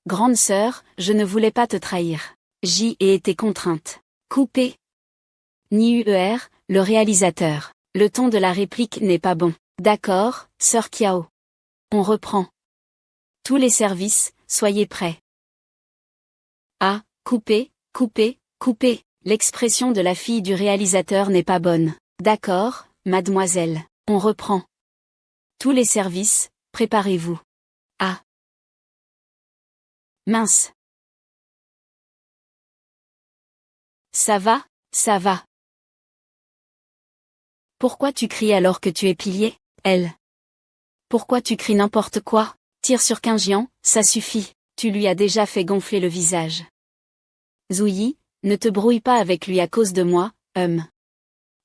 Grande sœur, je ne voulais pas te trahir. J'y ai été contrainte. Coupé. Niuer, le réalisateur. Le ton de la réplique n'est pas bon. D'accord, sœur Kiao. On reprend. Tous les services, soyez prêts. Ah, coupé, coupé, coupé. L'expression de la fille du réalisateur n'est pas bonne. D'accord, mademoiselle. On reprend. Tous les services, préparez-vous. Ah. Mince. Ça va, ça va. Pourquoi tu cries alors que tu es pilier, elle? Pourquoi tu cries n'importe quoi? Tire sur Qingjian, ça suffit, tu lui as déjà fait gonfler le visage. Zouyi, ne te brouille pas avec lui à cause de moi,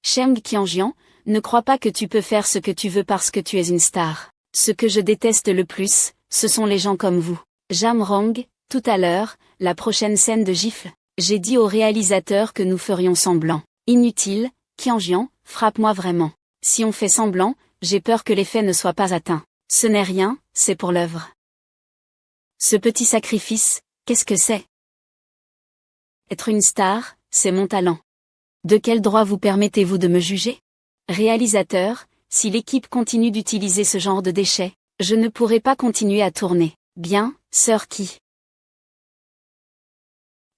Sheng Qianjian, ne crois pas que tu peux faire ce que tu veux parce que tu es une star. Ce que je déteste le plus, ce sont les gens comme vous. Jam Rong, tout à l'heure, la prochaine scène de gifle. J'ai dit au réalisateur que nous ferions semblant. Inutile, Qianjian, frappe-moi vraiment. Si on fait semblant, j'ai peur que l'effet ne soit pas atteint. Ce n'est rien, c'est pour l'œuvre. Ce petit sacrifice, qu'est-ce que c'est? Être une star, c'est mon talent. De quel droit vous permettez-vous de me juger? Réalisateur, si l'équipe continue d'utiliser ce genre de déchets, je ne pourrai pas continuer à tourner. Bien, sœur Qi.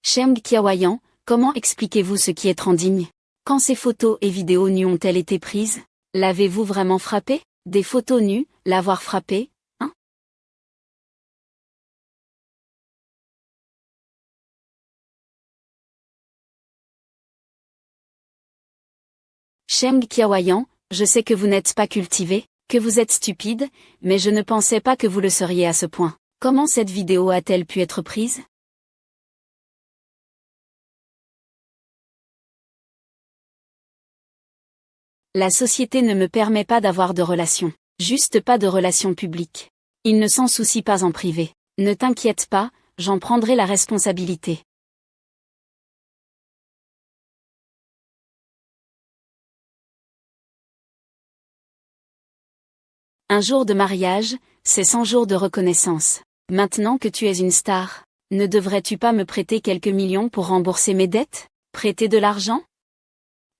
Sheng Qiaoyan, comment expliquez-vous ce qui est indigne? Quand ces photos et vidéos nues ont-elles été prises? L'avez-vous vraiment frappé? Des photos nues, l'avoir frappé, hein? Sheng Qiaoyan, je sais que vous n'êtes pas cultivé, que vous êtes stupide, mais je ne pensais pas que vous le seriez à ce point. Comment cette vidéo a-t-elle pu être prise? La société ne me permet pas d'avoir de relations. Juste pas de relations publiques. Il ne s'en soucie pas en privé. Ne t'inquiète pas, j'en prendrai la responsabilité. Un jour de mariage, c'est 100 jours de reconnaissance. Maintenant que tu es une star, ne devrais-tu pas me prêter quelques millions pour rembourser mes dettes? Prêter de l'argent?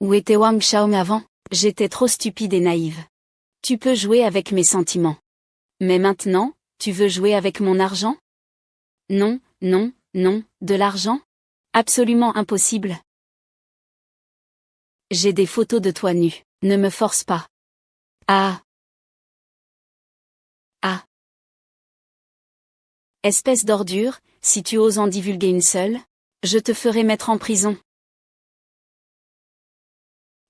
Où était Wang Xiaoming avant? J'étais trop stupide et naïve. Tu peux jouer avec mes sentiments. Mais maintenant, tu veux jouer avec mon argent? Non, non, non, de l'argent? Absolument impossible. J'ai des photos de toi nu. Ne me force pas. Ah. Ah. Espèce d'ordure, si tu oses en divulguer une seule, je te ferai mettre en prison.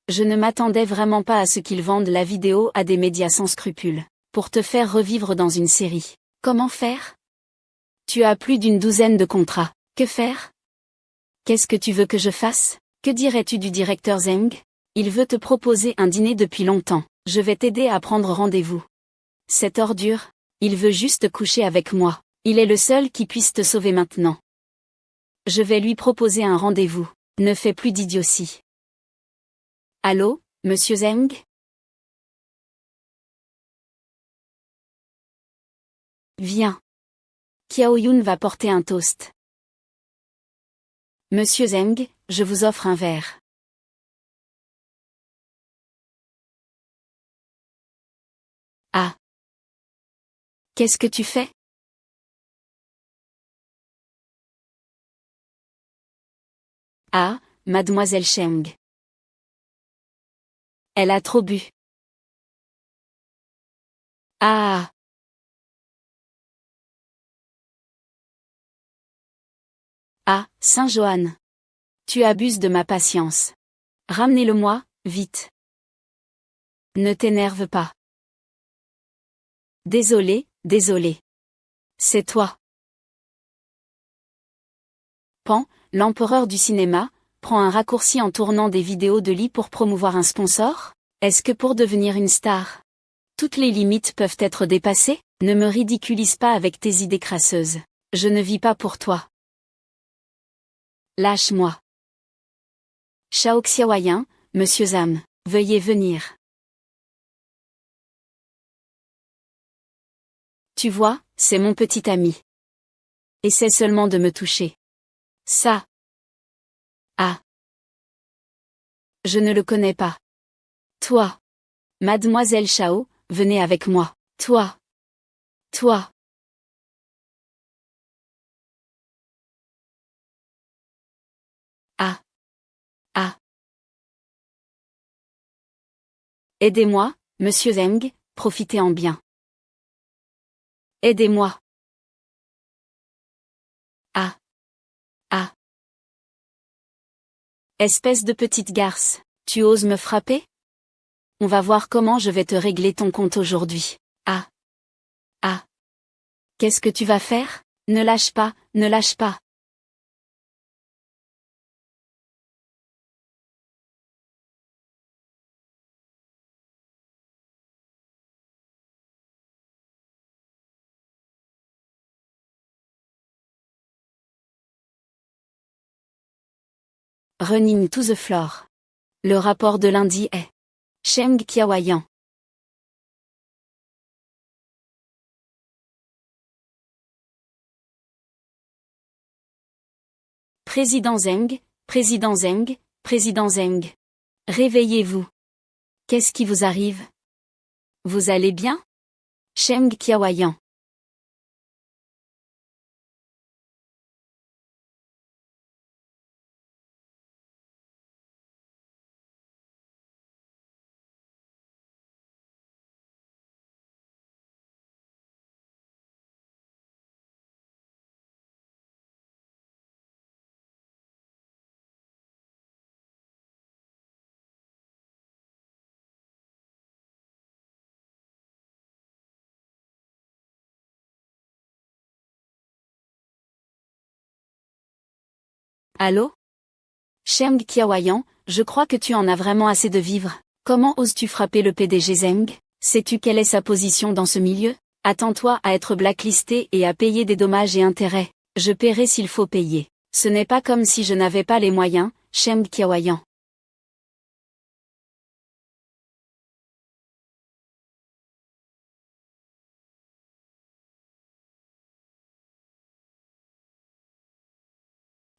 Je ne m'attendais vraiment pas à ce qu'ils vendent la vidéo à des médias sans scrupules, pour te faire revivre dans une série. Comment faire? Tu as plus d'une douzaine de contrats. Que faire? Qu'est-ce que tu veux que je fasse? Que dirais-tu du directeur Zeng? Il veut te proposer un dîner depuis longtemps. Je vais t'aider à prendre rendez-vous. Cette ordure, il veut juste coucher avec moi. Il est le seul qui puisse te sauver maintenant. Je vais lui proposer un rendez-vous. Ne fais plus d'idiotie. Allô, monsieur Zeng? Viens. Qiao Yun va porter un toast. Monsieur Zeng, je vous offre un verre. Ah. Qu'est-ce que tu fais? Ah, mademoiselle Sheng. Elle a trop bu. Ah. Ah, Saint-Johann. Tu abuses de ma patience. Ramenez-le-moi, vite. Ne t'énerve pas. Désolé, désolé. C'est toi. Pan, l'empereur du cinéma, prend un raccourci en tournant des vidéos de lit pour promouvoir un sponsor? Est-ce que pour devenir une star, toutes les limites peuvent être dépassées? Ne me ridiculise pas avec tes idées crasseuses. Je ne vis pas pour toi. Lâche-moi. Shao Xiaoyan, monsieur Zam, veuillez venir. Tu vois, c'est mon petit ami. Essaie seulement de me toucher. Ça. Ah. Je ne le connais pas. Toi. Mademoiselle Chao, venez avec moi. Toi. Toi. Ah. Ah. Aidez-moi, monsieur Zeng, profitez en bien. Aidez-moi. Ah. Ah. Espèce de petite garce, tu oses me frapper? On va voir comment je vais te régler ton compte aujourd'hui. Ah. Ah. Qu'est-ce que tu vas faire? Ne lâche pas, ne lâche pas. Running to the floor. Le rapport de lundi est Cheng Qiaoyan. Président Zeng, Président Zeng, Président Zeng. Réveillez-vous. Qu'est-ce qui vous arrive? Vous allez bien? Cheng Qiaoyan. Allô? Cheng Qiaoyan, je crois que tu en as vraiment assez de vivre. Comment oses-tu frapper le PDG Zeng? Sais-tu quelle est sa position dans ce milieu? Attends-toi à être blacklisté et à payer des dommages et intérêts. Je paierai s'il faut payer. Ce n'est pas comme si je n'avais pas les moyens, Cheng Qiaoyan.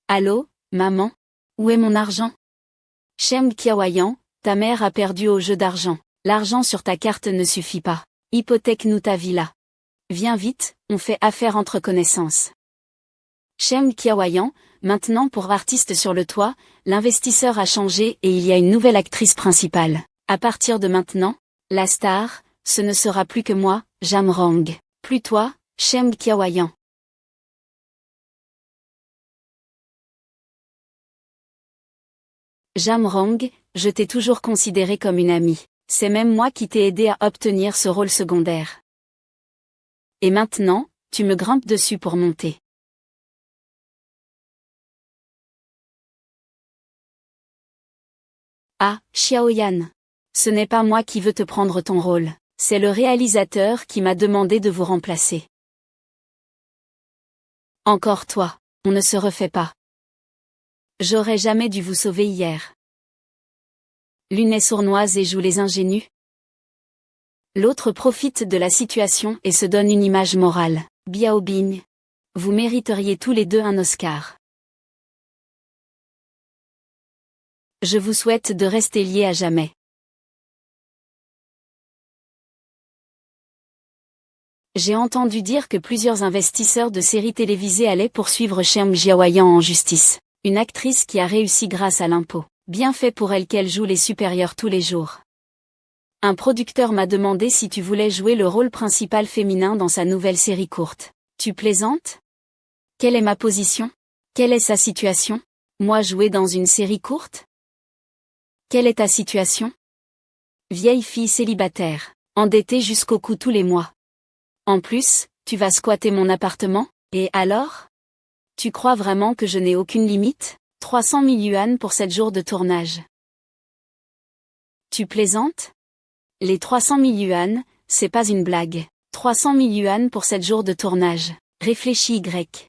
Allô, maman? Où est mon argent? Cheng Qiaoyan, ta mère a perdu au jeu d'argent. L'argent sur ta carte ne suffit pas. Hypothèque-nous ta villa. Viens vite, on fait affaire entre connaissances. Cheng Qiaoyan, maintenant pour artiste sur le toit, l'investisseur a changé et il y a une nouvelle actrice principale. À partir de maintenant, la star, ce ne sera plus que moi, Jamrong. Plus toi, Cheng Qiaoyan. Jamrong, je t'ai toujours considéré comme une amie. C'est même moi qui t'ai aidé à obtenir ce rôle secondaire. Et maintenant, tu me grimpes dessus pour monter. Ah, Xiaoyan. Ce n'est pas moi qui veux te prendre ton rôle, c'est le réalisateur qui m'a demandé de vous remplacer. Encore toi, on ne se refait pas. J'aurais jamais dû vous sauver hier. L'une est sournoise et joue les ingénus. L'autre profite de la situation et se donne une image morale. Biao Bing. Vous mériteriez tous les deux un Oscar. Je vous souhaite de rester liés à jamais. J'ai entendu dire que plusieurs investisseurs de séries télévisées allaient poursuivre Cheng Xiaoyan en justice. Une actrice qui a réussi grâce à l'impôt. Bien fait pour elle qu'elle joue les supérieurs tous les jours. Un producteur m'a demandé si tu voulais jouer le rôle principal féminin dans sa nouvelle série courte. Tu plaisantes? Quelle est ma position? Quelle est sa situation? Moi jouer dans une série courte? Quelle est ta situation? Vieille fille célibataire, endettée jusqu'au cou tous les mois. En plus, tu vas squatter mon appartement? Et alors? Tu crois vraiment que je n'ai aucune limite? 300 000 yuan pour 7 jours de tournage. Tu plaisantes? Les 300 000 yuan, c'est pas une blague. 300 000 yuan pour 7 jours de tournage. Réfléchis Y.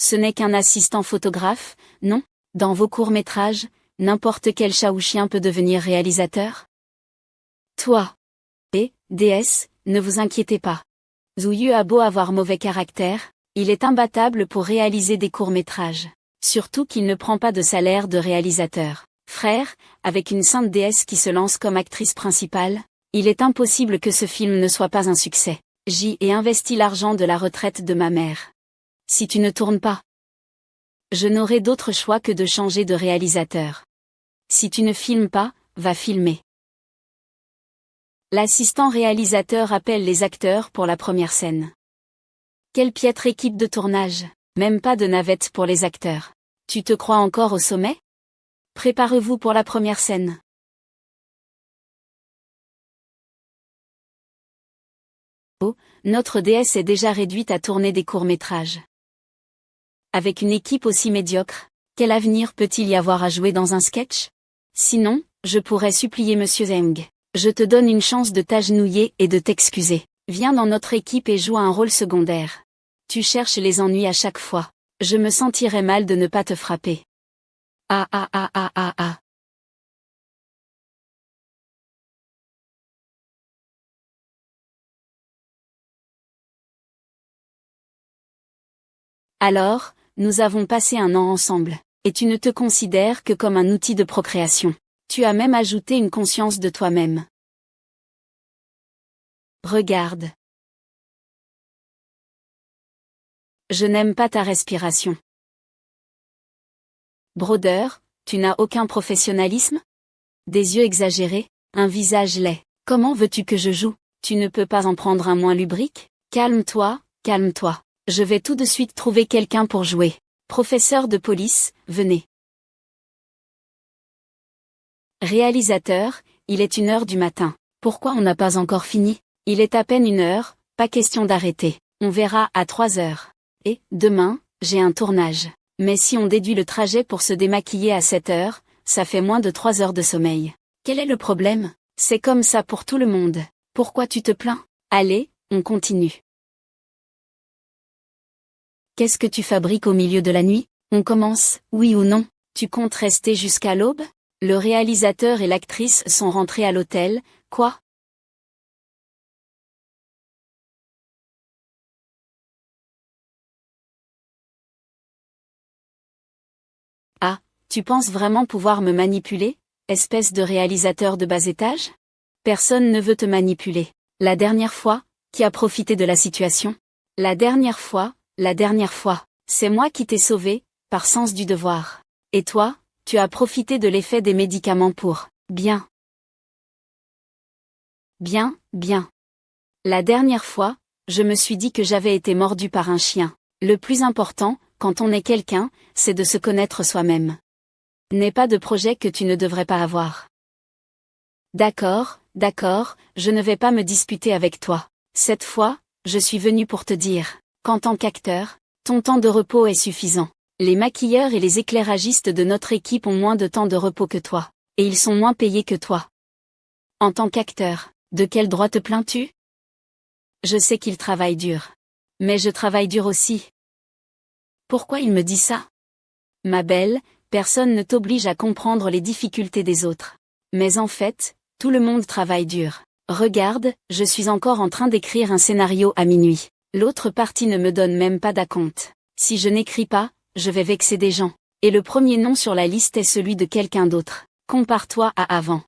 Ce n'est qu'un assistant photographe, non? Dans vos courts-métrages, n'importe quel chat ou chien peut devenir réalisateur? Toi. Et, déesse, ne vous inquiétez pas. Zouyu a beau avoir mauvais caractère, il est imbattable pour réaliser des courts-métrages. Surtout qu'il ne prend pas de salaire de réalisateur. Frère, avec une sainte déesse qui se lance comme actrice principale, il est impossible que ce film ne soit pas un succès. J'y ai investi l'argent de la retraite de ma mère. Si tu ne tournes pas, je n'aurai d'autre choix que de changer de réalisateur. Si tu ne filmes pas, va filmer. L'assistant réalisateur appelle les acteurs pour la première scène. Quelle piètre équipe de tournage, même pas de navette pour les acteurs. Tu te crois encore au sommet? Préparez-vous pour la première scène. Oh, notre déesse est déjà réduite à tourner des courts-métrages. Avec une équipe aussi médiocre, quel avenir peut-il y avoir à jouer dans un sketch? Sinon, je pourrais supplier Monsieur Zeng. Je te donne une chance de t'agenouiller et de t'excuser. Viens dans notre équipe et joue un rôle secondaire. Tu cherches les ennuis à chaque fois. Je me sentirais mal de ne pas te frapper. Ah ah ah ah ah ah. Alors, nous avons passé un an ensemble, et tu ne te considères que comme un outil de procréation. Tu as même ajouté une conscience de toi-même. Regarde. Je n'aime pas ta respiration. Brodeur, tu n'as aucun professionnalisme? Des yeux exagérés, un visage laid. Comment veux-tu que je joue? Tu ne peux pas en prendre un moins lubrique? Calme-toi, calme-toi. Je vais tout de suite trouver quelqu'un pour jouer. Professeur de police, venez. Réalisateur, il est 1h du matin. Pourquoi on n'a pas encore fini? Il est à peine 1h, pas question d'arrêter. On verra à 3h. Et, demain, j'ai un tournage. Mais si on déduit le trajet pour se démaquiller à 7h, ça fait moins de 3 heures de sommeil. Quel est le problème? C'est comme ça pour tout le monde. Pourquoi tu te plains? Allez, on continue. Qu'est-ce que tu fabriques au milieu de la nuit? On commence, oui ou non? Tu comptes rester jusqu'à l'aube? Le réalisateur et l'actrice sont rentrés à l'hôtel, quoi? Ah, tu penses vraiment pouvoir me manipuler, espèce de réalisateur de bas étage? Personne ne veut te manipuler. La dernière fois, qui a profité de la situation? La dernière fois, c'est moi qui t'ai sauvé, par sens du devoir. Et toi, tu as profité de l'effet des médicaments pour, bien. Bien, bien. La dernière fois, je me suis dit que j'avais été mordu par un chien. Le plus important, quand on est quelqu'un, c'est de se connaître soi-même. N'est pas de projet que tu ne devrais pas avoir. D'accord, d'accord, je ne vais pas me disputer avec toi. Cette fois, je suis venu pour te dire, qu'en tant qu'acteur, ton temps de repos est suffisant. Les maquilleurs et les éclairagistes de notre équipe ont moins de temps de repos que toi. Et ils sont moins payés que toi. En tant qu'acteur, de quel droit te plains-tu? Je sais qu'il travaille dur. Mais je travaille dur aussi. Pourquoi il me dit ça? Ma belle, personne ne t'oblige à comprendre les difficultés des autres. Mais en fait, tout le monde travaille dur. Regarde, je suis encore en train d'écrire un scénario à minuit. L'autre partie ne me donne même pas d'acompte. Si je n'écris pas, je vais vexer des gens. Et le premier nom sur la liste est celui de quelqu'un d'autre. Compare-toi à avant.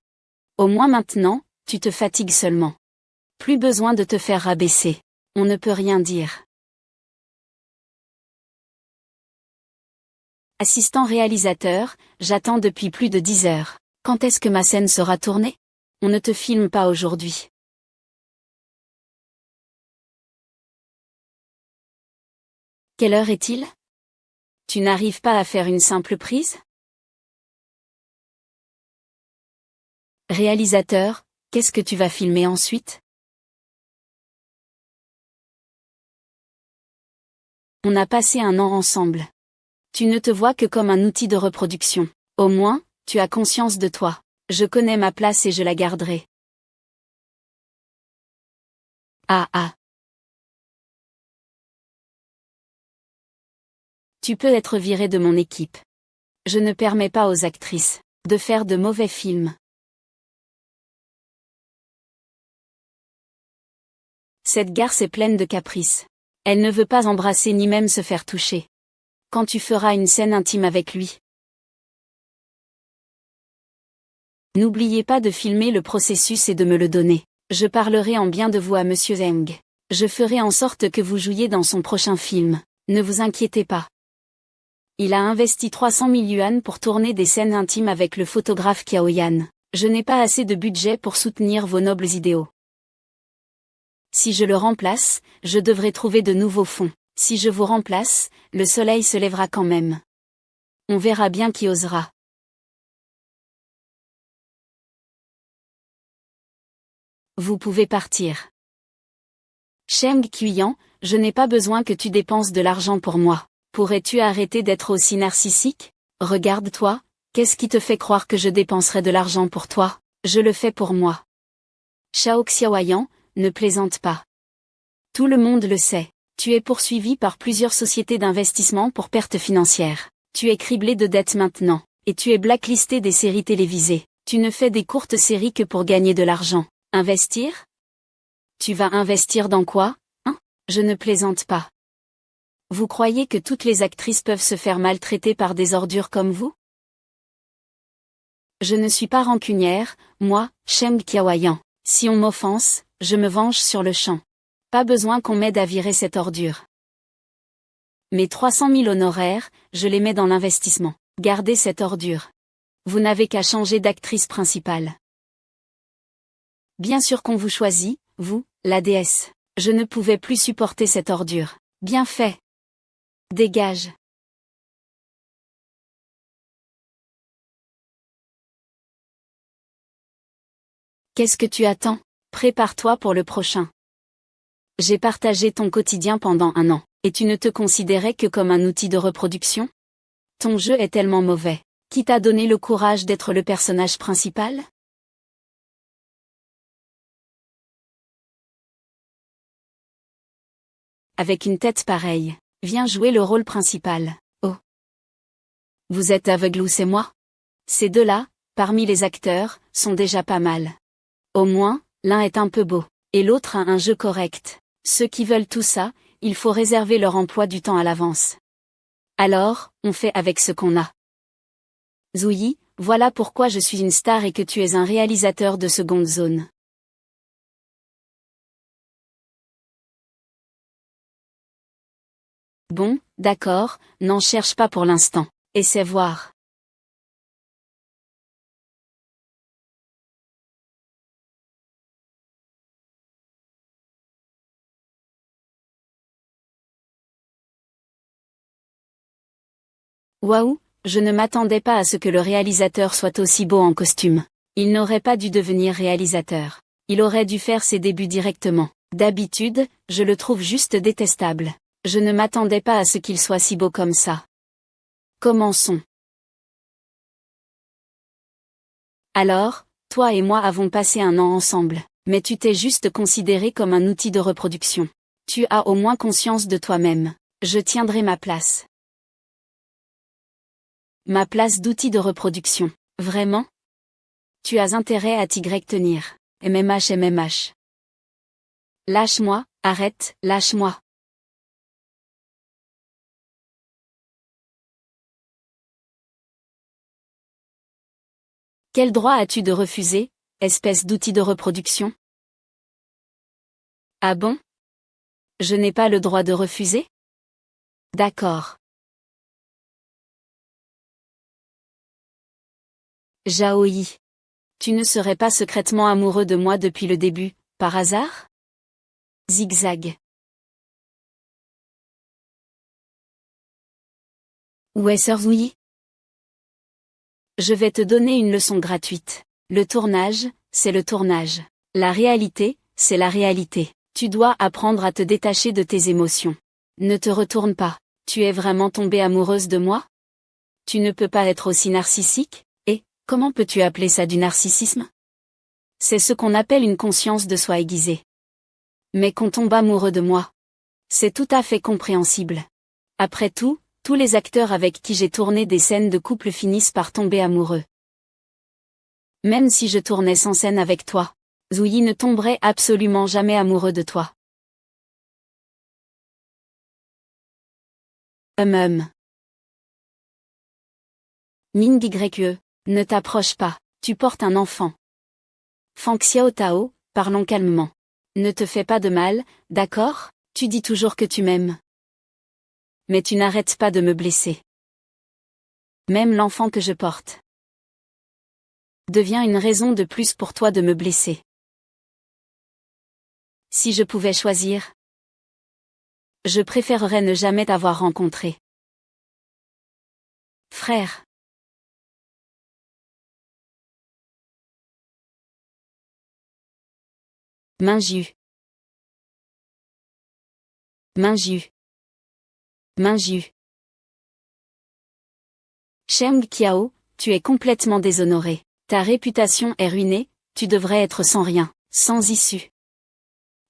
Au moins maintenant, tu te fatigues seulement. Plus besoin de te faire rabaisser. On ne peut rien dire. Assistant réalisateur, j'attends depuis plus de 10 heures. Quand est-ce que ma scène sera tournée? On ne te filme pas aujourd'hui. Quelle heure est-il? Tu n'arrives pas à faire une simple prise? Réalisateur, qu'est-ce que tu vas filmer ensuite? On a passé un an ensemble. Tu ne te vois que comme un outil de reproduction. Au moins, tu as conscience de toi. Je connais ma place et je la garderai. Ah ah. Tu peux être viré de mon équipe. Je ne permets pas aux actrices de faire de mauvais films. Cette garce est pleine de caprices. Elle ne veut pas embrasser ni même se faire toucher. Quand tu feras une scène intime avec lui, n'oubliez pas de filmer le processus et de me le donner. Je parlerai en bien de vous à Monsieur Zeng. Je ferai en sorte que vous jouiez dans son prochain film. Ne vous inquiétez pas. Il a investi 300 000 yuan pour tourner des scènes intimes avec le photographe Kiao Yan. Je n'ai pas assez de budget pour soutenir vos nobles idéaux. Si je le remplace, je devrai trouver de nouveaux fonds. Si je vous remplace, le soleil se lèvera quand même. On verra bien qui osera. Vous pouvez partir. Cheng Qian, je n'ai pas besoin que tu dépenses de l'argent pour moi. Pourrais-tu arrêter d'être aussi narcissique? Regarde-toi, qu'est-ce qui te fait croire que je dépenserai de l'argent pour toi? Je le fais pour moi. Shao Xiaoyan, ne plaisante pas. Tout le monde le sait. Tu es poursuivi par plusieurs sociétés d'investissement pour perte financière. Tu es criblé de dettes maintenant. Et tu es blacklisté des séries télévisées. Tu ne fais des courtes séries que pour gagner de l'argent. Investir? Tu vas investir dans quoi, hein? Je ne plaisante pas. Vous croyez que toutes les actrices peuvent se faire maltraiter par des ordures comme vous? Je ne suis pas rancunière, moi, Cheng Qiaoyan. Si on m'offense, je me venge sur le champ. Pas besoin qu'on m'aide à virer cette ordure. Mes 300 000 honoraires, je les mets dans l'investissement. Gardez cette ordure. Vous n'avez qu'à changer d'actrice principale. Bien sûr qu'on vous choisit, vous, la déesse. Je ne pouvais plus supporter cette ordure. Bien fait. Dégage. Qu'est-ce que tu attends? Prépare-toi pour le prochain. J'ai partagé ton quotidien pendant 1 an, et tu ne te considérais que comme un outil de reproduction? Ton jeu est tellement mauvais. Qui t'a donné le courage d'être le personnage principal? Avec une tête pareille, viens jouer le rôle principal. Oh. Vous êtes aveugle ou c'est moi? Ces deux-là, parmi les acteurs, sont déjà pas mal. Au moins, l'un est un peu beau, et l'autre a un jeu correct. Ceux qui veulent tout ça, il faut réserver leur emploi du temps à l'avance. Alors, on fait avec ce qu'on a. Zouyi, voilà pourquoi je suis une star et que tu es un réalisateur de seconde zone. Bon, d'accord, n'en cherche pas pour l'instant. Essaie voir. Waouh, je ne m'attendais pas à ce que le réalisateur soit aussi beau en costume. Il n'aurait pas dû devenir réalisateur. Il aurait dû faire ses débuts directement. D'habitude, je le trouve juste détestable. Je ne m'attendais pas à ce qu'il soit si beau comme ça. Commençons. Alors, toi et moi avons passé 1 an ensemble, mais tu t'es juste considéré comme un outil de reproduction. Tu as au moins conscience de toi-même. Je tiendrai ma place. Ma place d'outil de reproduction. Vraiment? Tu as intérêt à t'y tenir. MMH. Lâche-moi, arrête, lâche-moi. Quel droit as-tu de refuser, espèce d'outil de reproduction? Ah bon? Je n'ai pas le droit de refuser? D'accord. Zhao-Yi. Tu ne serais pas secrètement amoureux de moi depuis le début, par hasard? Zigzag. Où est Sœur Zouyi? Je vais te donner une leçon gratuite. Le tournage, c'est le tournage. La réalité, c'est la réalité. Tu dois apprendre à te détacher de tes émotions. Ne te retourne pas. Tu es vraiment tombée amoureuse de moi? Tu ne peux pas être aussi narcissique? Et, comment peux-tu appeler ça du narcissisme? C'est ce qu'on appelle une conscience de soi aiguisée. Mais qu'on tombe amoureux de moi. C'est tout à fait compréhensible. Après tout, Tous les acteurs avec qui j'ai tourné des scènes de couple finissent par tomber amoureux. Même si je tournais sans scène avec toi, Zouyi ne tomberait absolument jamais amoureux de toi. Ming YE, ne t'approche pas, tu portes un enfant. Fang Xiao Tao, parlons calmement. Ne te fais pas de mal, d'accord? Tu dis toujours que tu m'aimes. Mais tu n'arrêtes pas de me blesser. Même l'enfant que je porte devient une raison de plus pour toi de me blesser. Si je pouvais choisir, je préférerais ne jamais t'avoir rencontré. Frère. Minju. Sheng Qiao, tu es complètement déshonoré. Ta réputation est ruinée, tu devrais être sans rien, sans issue.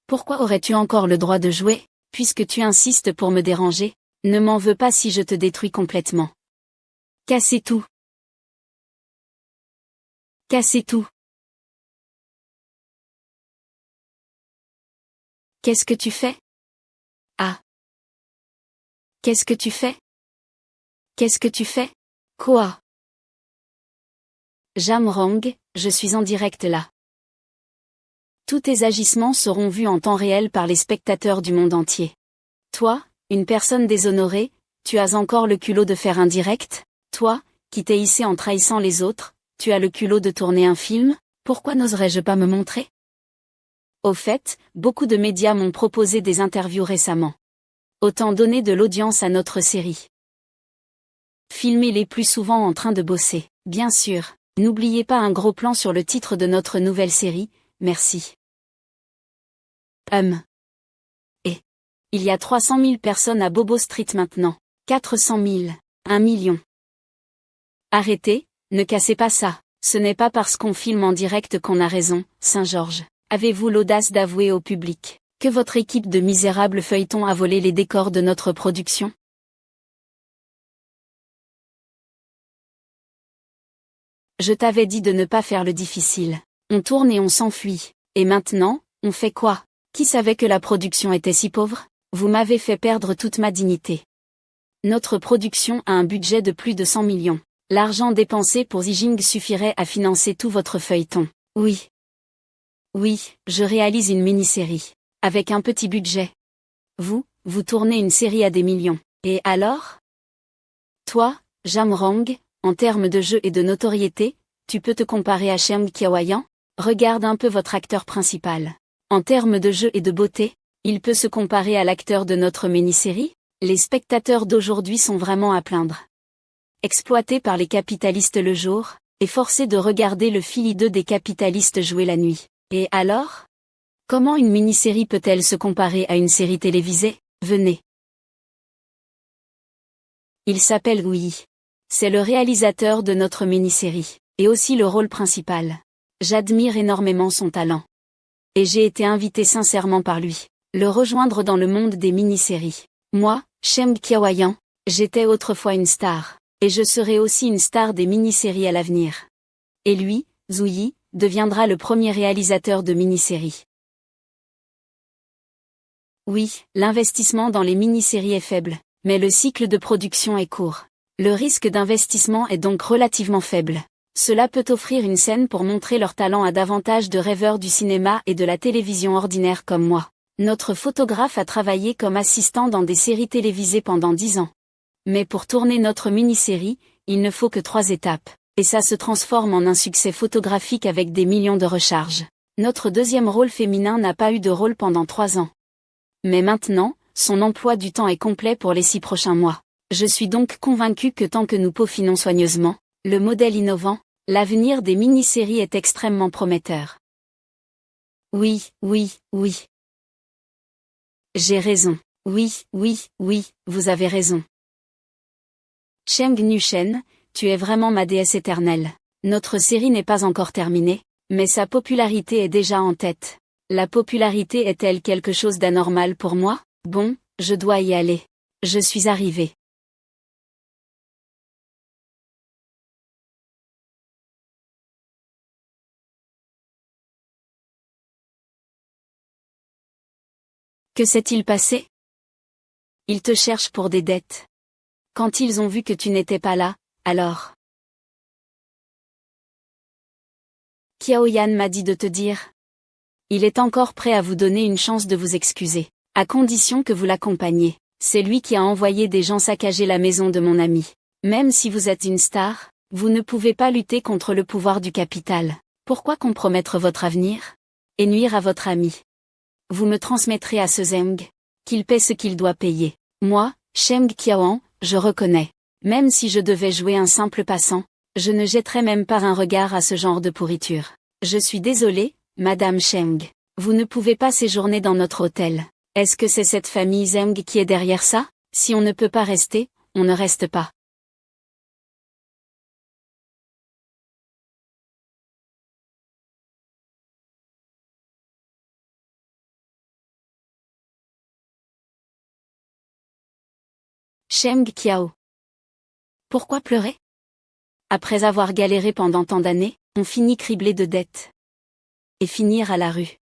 Pourquoi aurais-tu encore le droit de jouer, puisque tu insistes pour me déranger? Ne m'en veux pas si je te détruis complètement. Cassez tout. Cassez tout. Qu'est-ce que tu fais? Ah. Qu'est-ce que tu fais? Qu'est-ce que tu fais? Quoi? Jamrong, je suis en direct là. Tous tes agissements seront vus en temps réel par les spectateurs du monde entier. Toi, une personne déshonorée, tu as encore le culot de faire un direct? Toi, qui t'es hissé en trahissant les autres, tu as le culot de tourner un film? Pourquoi n'oserais-je pas me montrer? Au fait, beaucoup de médias m'ont proposé des interviews récemment. Autant donner de l'audience à notre série. Filmez-les plus souvent en train de bosser, bien sûr. N'oubliez pas un gros plan sur le titre de notre nouvelle série, merci. Et il y a 300 000 personnes à Bobo Street maintenant. 400 000. 1 million. Arrêtez, ne cassez pas ça. Ce n'est pas parce qu'on filme en direct qu'on a raison, Saint-Georges. Avez-vous l'audace d'avouer au public que votre équipe de misérables feuilletons a volé les décors de notre production? Je t'avais dit de ne pas faire le difficile. On tourne et on s'enfuit. Et maintenant, on fait quoi? Qui savait que la production était si pauvre? Vous m'avez fait perdre toute ma dignité. Notre production a un budget de plus de 100 millions. L'argent dépensé pour Zijing suffirait à financer tout votre feuilleton. Oui. Oui, je réalise une mini-série. Avec un petit budget. Vous tournez une série à des millions. Et alors? Toi, Jamrang, en termes de jeu et de notoriété, tu peux te comparer à Sheng Qiaoyan? Regarde un peu votre acteur principal. En termes de jeu et de beauté, il peut se comparer à l'acteur de notre mini-série? Les spectateurs d'aujourd'hui sont vraiment à plaindre. Exploités par les capitalistes le jour, et forcés de regarder le filideux des capitalistes jouer la nuit. Et alors? Comment une mini-série peut-elle se comparer à une série télévisée? Venez. Il s'appelle Louis. C'est le réalisateur de notre mini-série, et aussi le rôle principal. J'admire énormément son talent. Et j'ai été invité sincèrement par lui, le rejoindre dans le monde des mini-séries. Moi, Sheng Qiaoyan, j'étais autrefois une star, et je serai aussi une star des mini-séries à l'avenir. Et lui, Zouyi, deviendra le premier réalisateur de mini-séries. Oui, l'investissement dans les mini-séries est faible, mais le cycle de production est court. Le risque d'investissement est donc relativement faible. Cela peut offrir une scène pour montrer leur talent à davantage de rêveurs du cinéma et de la télévision ordinaire comme moi. Notre photographe a travaillé comme assistant dans des séries télévisées pendant 10 ans. Mais pour tourner notre mini-série, il ne faut que 3 étapes. Et ça se transforme en un succès photographique avec des millions de recharges. Notre deuxième rôle féminin n'a pas eu de rôle pendant 3 ans. Mais maintenant, son emploi du temps est complet pour les 6 prochains mois. Je suis donc convaincu que tant que nous peaufinons soigneusement le modèle innovant, l'avenir des mini-séries est extrêmement prometteur. Oui. J'ai raison. Oui, vous avez raison. Sheng Nushen, tu es vraiment ma déesse éternelle. Notre série n'est pas encore terminée, mais sa popularité est déjà en tête. La popularité est-elle quelque chose d'anormal pour moi? Bon, je dois y aller. Je suis arrivé. Que s'est-il passé? Ils te cherchent pour des dettes. Quand ils ont vu que tu n'étais pas là, alors. Qiao Yan m'a dit de te dire. Il est encore prêt à vous donner une chance de vous excuser, à condition que vous l'accompagniez. C'est lui qui a envoyé des gens saccager la maison de mon ami. Même si vous êtes une star, vous ne pouvez pas lutter contre le pouvoir du capital. Pourquoi compromettre votre avenir? Et nuire à votre ami? Vous me transmettrez à ce Zeng, qu'il paie ce qu'il doit payer. Moi, Sheng Qiaoan, je reconnais. Même si je devais jouer un simple passant, je ne jetterais même pas un regard à ce genre de pourriture. Je suis désolé, Madame Sheng. Vous ne pouvez pas séjourner dans notre hôtel. Est-ce que c'est cette famille Zeng qui est derrière ça? Si on ne peut pas rester, on ne reste pas. Sheng Qiao. Pourquoi pleurer? Après avoir galéré pendant tant d'années, on finit criblé de dettes. Et finir à la rue.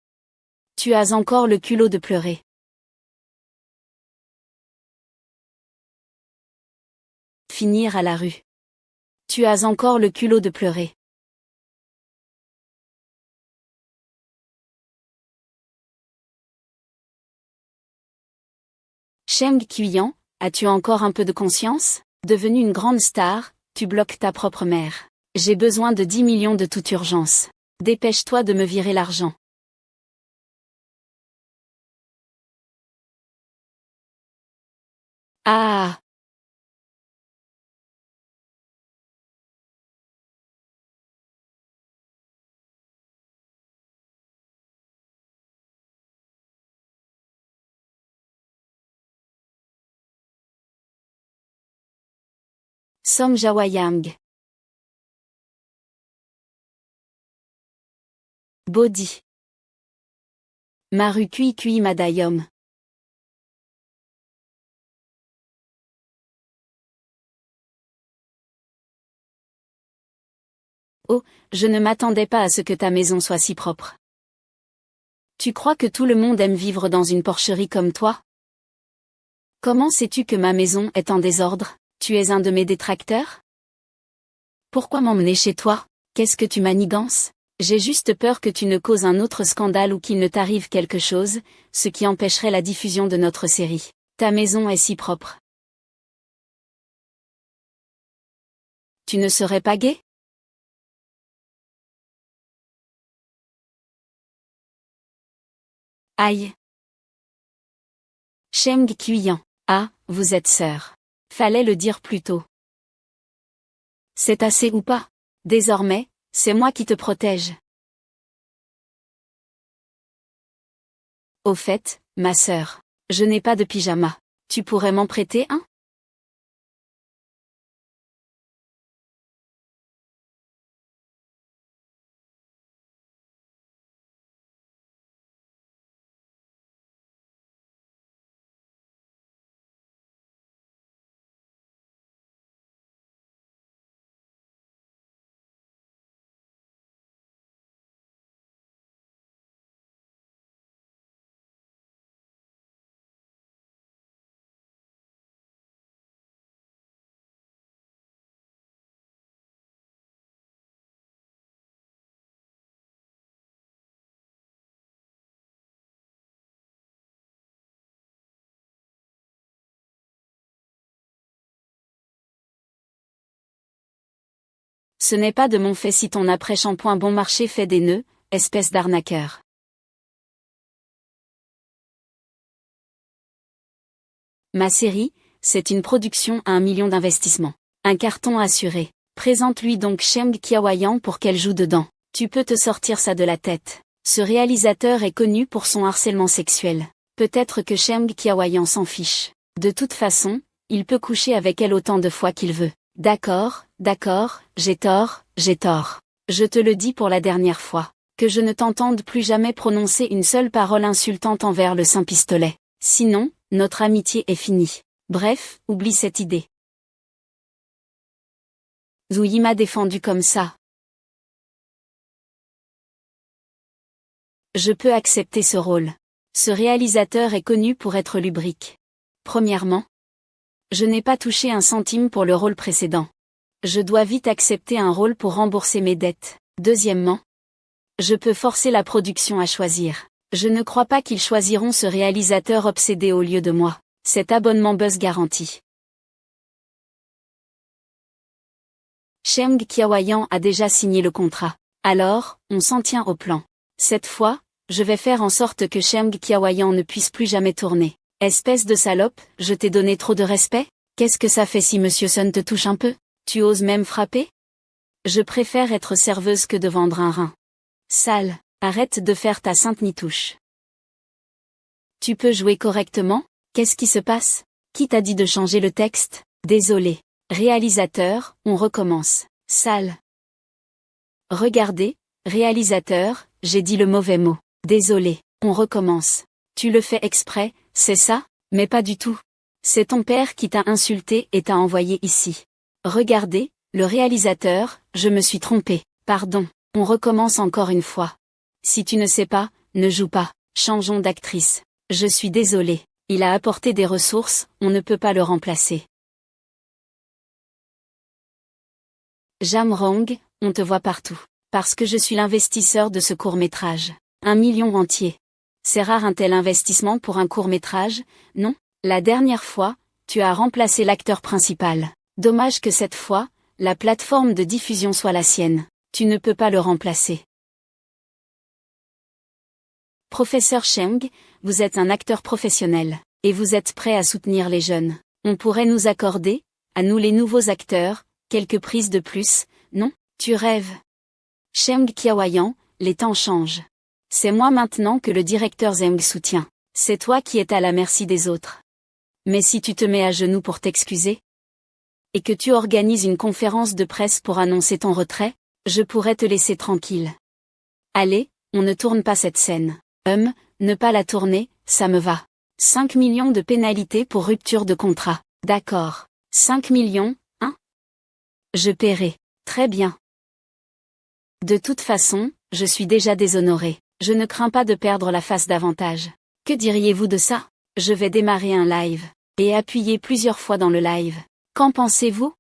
Tu as encore le culot de pleurer. Finir à la rue. Tu as encore le culot de pleurer. Sheng Qian, as-tu encore un peu de conscience? Devenue une grande star, tu bloques ta propre mère. J'ai besoin de 10 millions de toute urgence. Dépêche-toi de me virer l'argent. Ah! Som Jawayang. Body. Maru Kui Kui Madayom. Oh, je ne m'attendais pas à ce que ta maison soit si propre. Tu crois que tout le monde aime vivre dans une porcherie comme toi? Comment sais-tu que ma maison est en désordre? Tu es un de mes détracteurs? Pourquoi m'emmener chez toi? Qu'est-ce que tu manigances? J'ai juste peur que tu ne causes un autre scandale ou qu'il ne t'arrive quelque chose, ce qui empêcherait la diffusion de notre série. Ta maison est si propre. Tu ne serais pas gai? Aïe. Sheng Qian. Ah, vous êtes sœurs. Fallait le dire plus tôt. C'est assez ou pas? Désormais, c'est moi qui te protège. Au fait, ma sœur, je n'ai pas de pyjama. Tu pourrais m'en prêter un? Ce n'est pas de mon fait si ton après-shampoing bon marché fait des nœuds, espèce d'arnaqueur. Ma série, c'est une production à 1 million d'investissement. Un carton assuré. Présente-lui donc Sheng Qiaoyan pour qu'elle joue dedans. Tu peux te sortir ça de la tête. Ce réalisateur est connu pour son harcèlement sexuel. Peut-être que Sheng Qiaoyan s'en fiche. De toute façon, il peut coucher avec elle autant de fois qu'il veut. D'accord, j'ai tort, j'ai tort. Je te le dis pour la dernière fois. Que je ne t'entende plus jamais prononcer une seule parole insultante envers le Saint-Pistolet. Sinon, notre amitié est finie. Bref, oublie cette idée. Zouyi m'a défendu comme ça. Je peux accepter ce rôle. Ce réalisateur est connu pour être lubrique. Premièrement, je n'ai pas touché un centime pour le rôle précédent. Je dois vite accepter un rôle pour rembourser mes dettes. Deuxièmement, je peux forcer la production à choisir. Je ne crois pas qu'ils choisiront ce réalisateur obsédé au lieu de moi. Cet abonnement buzz garanti. Cheng Qiaoyan a déjà signé le contrat. Alors, on s'en tient au plan. Cette fois, je vais faire en sorte que Cheng Qiaoyan ne puisse plus jamais tourner. Espèce de salope, je t'ai donné trop de respect? Qu'est-ce que ça fait si Monsieur Sun te touche un peu? Tu oses même frapper? Je préfère être serveuse que de vendre un rein. Sale, arrête de faire ta sainte nitouche. Tu peux jouer correctement? Qu'est-ce qui se passe? Qui t'a dit de changer le texte? Désolé. Réalisateur, on recommence. Sale. Regardez, réalisateur, j'ai dit le mauvais mot. Désolé, on recommence. Tu le fais exprès, c'est ça? Mais pas du tout. C'est ton père qui t'a insulté et t'a envoyé ici. Regardez, le réalisateur, je me suis trompé. Pardon, on recommence encore une fois. Si tu ne sais pas, ne joue pas. Changeons d'actrice. Je suis désolé. Il a apporté des ressources, on ne peut pas le remplacer. Jam Rong, on te voit partout. Parce que je suis l'investisseur de ce court-métrage. 1 million entier. C'est rare un tel investissement pour un court-métrage, non? La dernière fois, tu as remplacé l'acteur principal. Dommage que cette fois, la plateforme de diffusion soit la sienne. Tu ne peux pas le remplacer. Professeur Cheng, vous êtes un acteur professionnel, et vous êtes prêt à soutenir les jeunes. On pourrait nous accorder, à nous les nouveaux acteurs, quelques prises de plus, non? Tu rêves. Cheng Qiaoyan, les temps changent. C'est moi maintenant que le directeur Zheng soutient. C'est toi qui es à la merci des autres. Mais si tu te mets à genoux pour t'excuser, et que tu organises une conférence de presse pour annoncer ton retrait, je pourrais te laisser tranquille. Allez, on ne tourne pas cette scène. Ne pas la tourner, ça me va. 5 millions de pénalités pour rupture de contrat. D'accord. 5 millions, hein? Je paierai. Très bien. De toute façon, je suis déjà déshonoré. Je ne crains pas de perdre la face davantage. Que diriez-vous de ça? Je vais démarrer un live. Et appuyer plusieurs fois dans le live. Qu'en pensez-vous?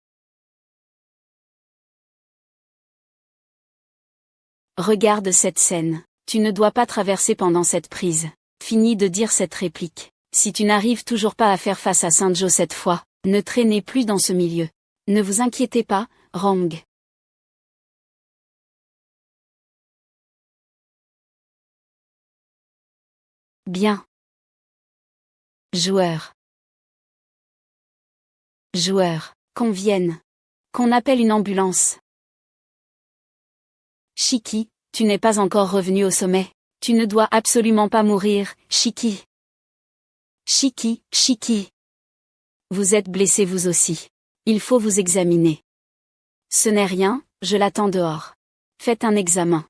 Regarde cette scène. Tu ne dois pas traverser pendant cette prise. Fini de dire cette réplique. Si tu n'arrives toujours pas à faire face à Saint-Jo cette fois, ne traînez plus dans ce milieu. Ne vous inquiétez pas, Rong. Bien. Joueur. Joueur. Qu'on vienne. Qu'on appelle une ambulance. Shiki, tu n'es pas encore revenu au sommet. Tu ne dois absolument pas mourir, Shiki. Shiki. Vous êtes blessé vous aussi. Il faut vous examiner. Ce n'est rien, je l'attends dehors. Faites un examen.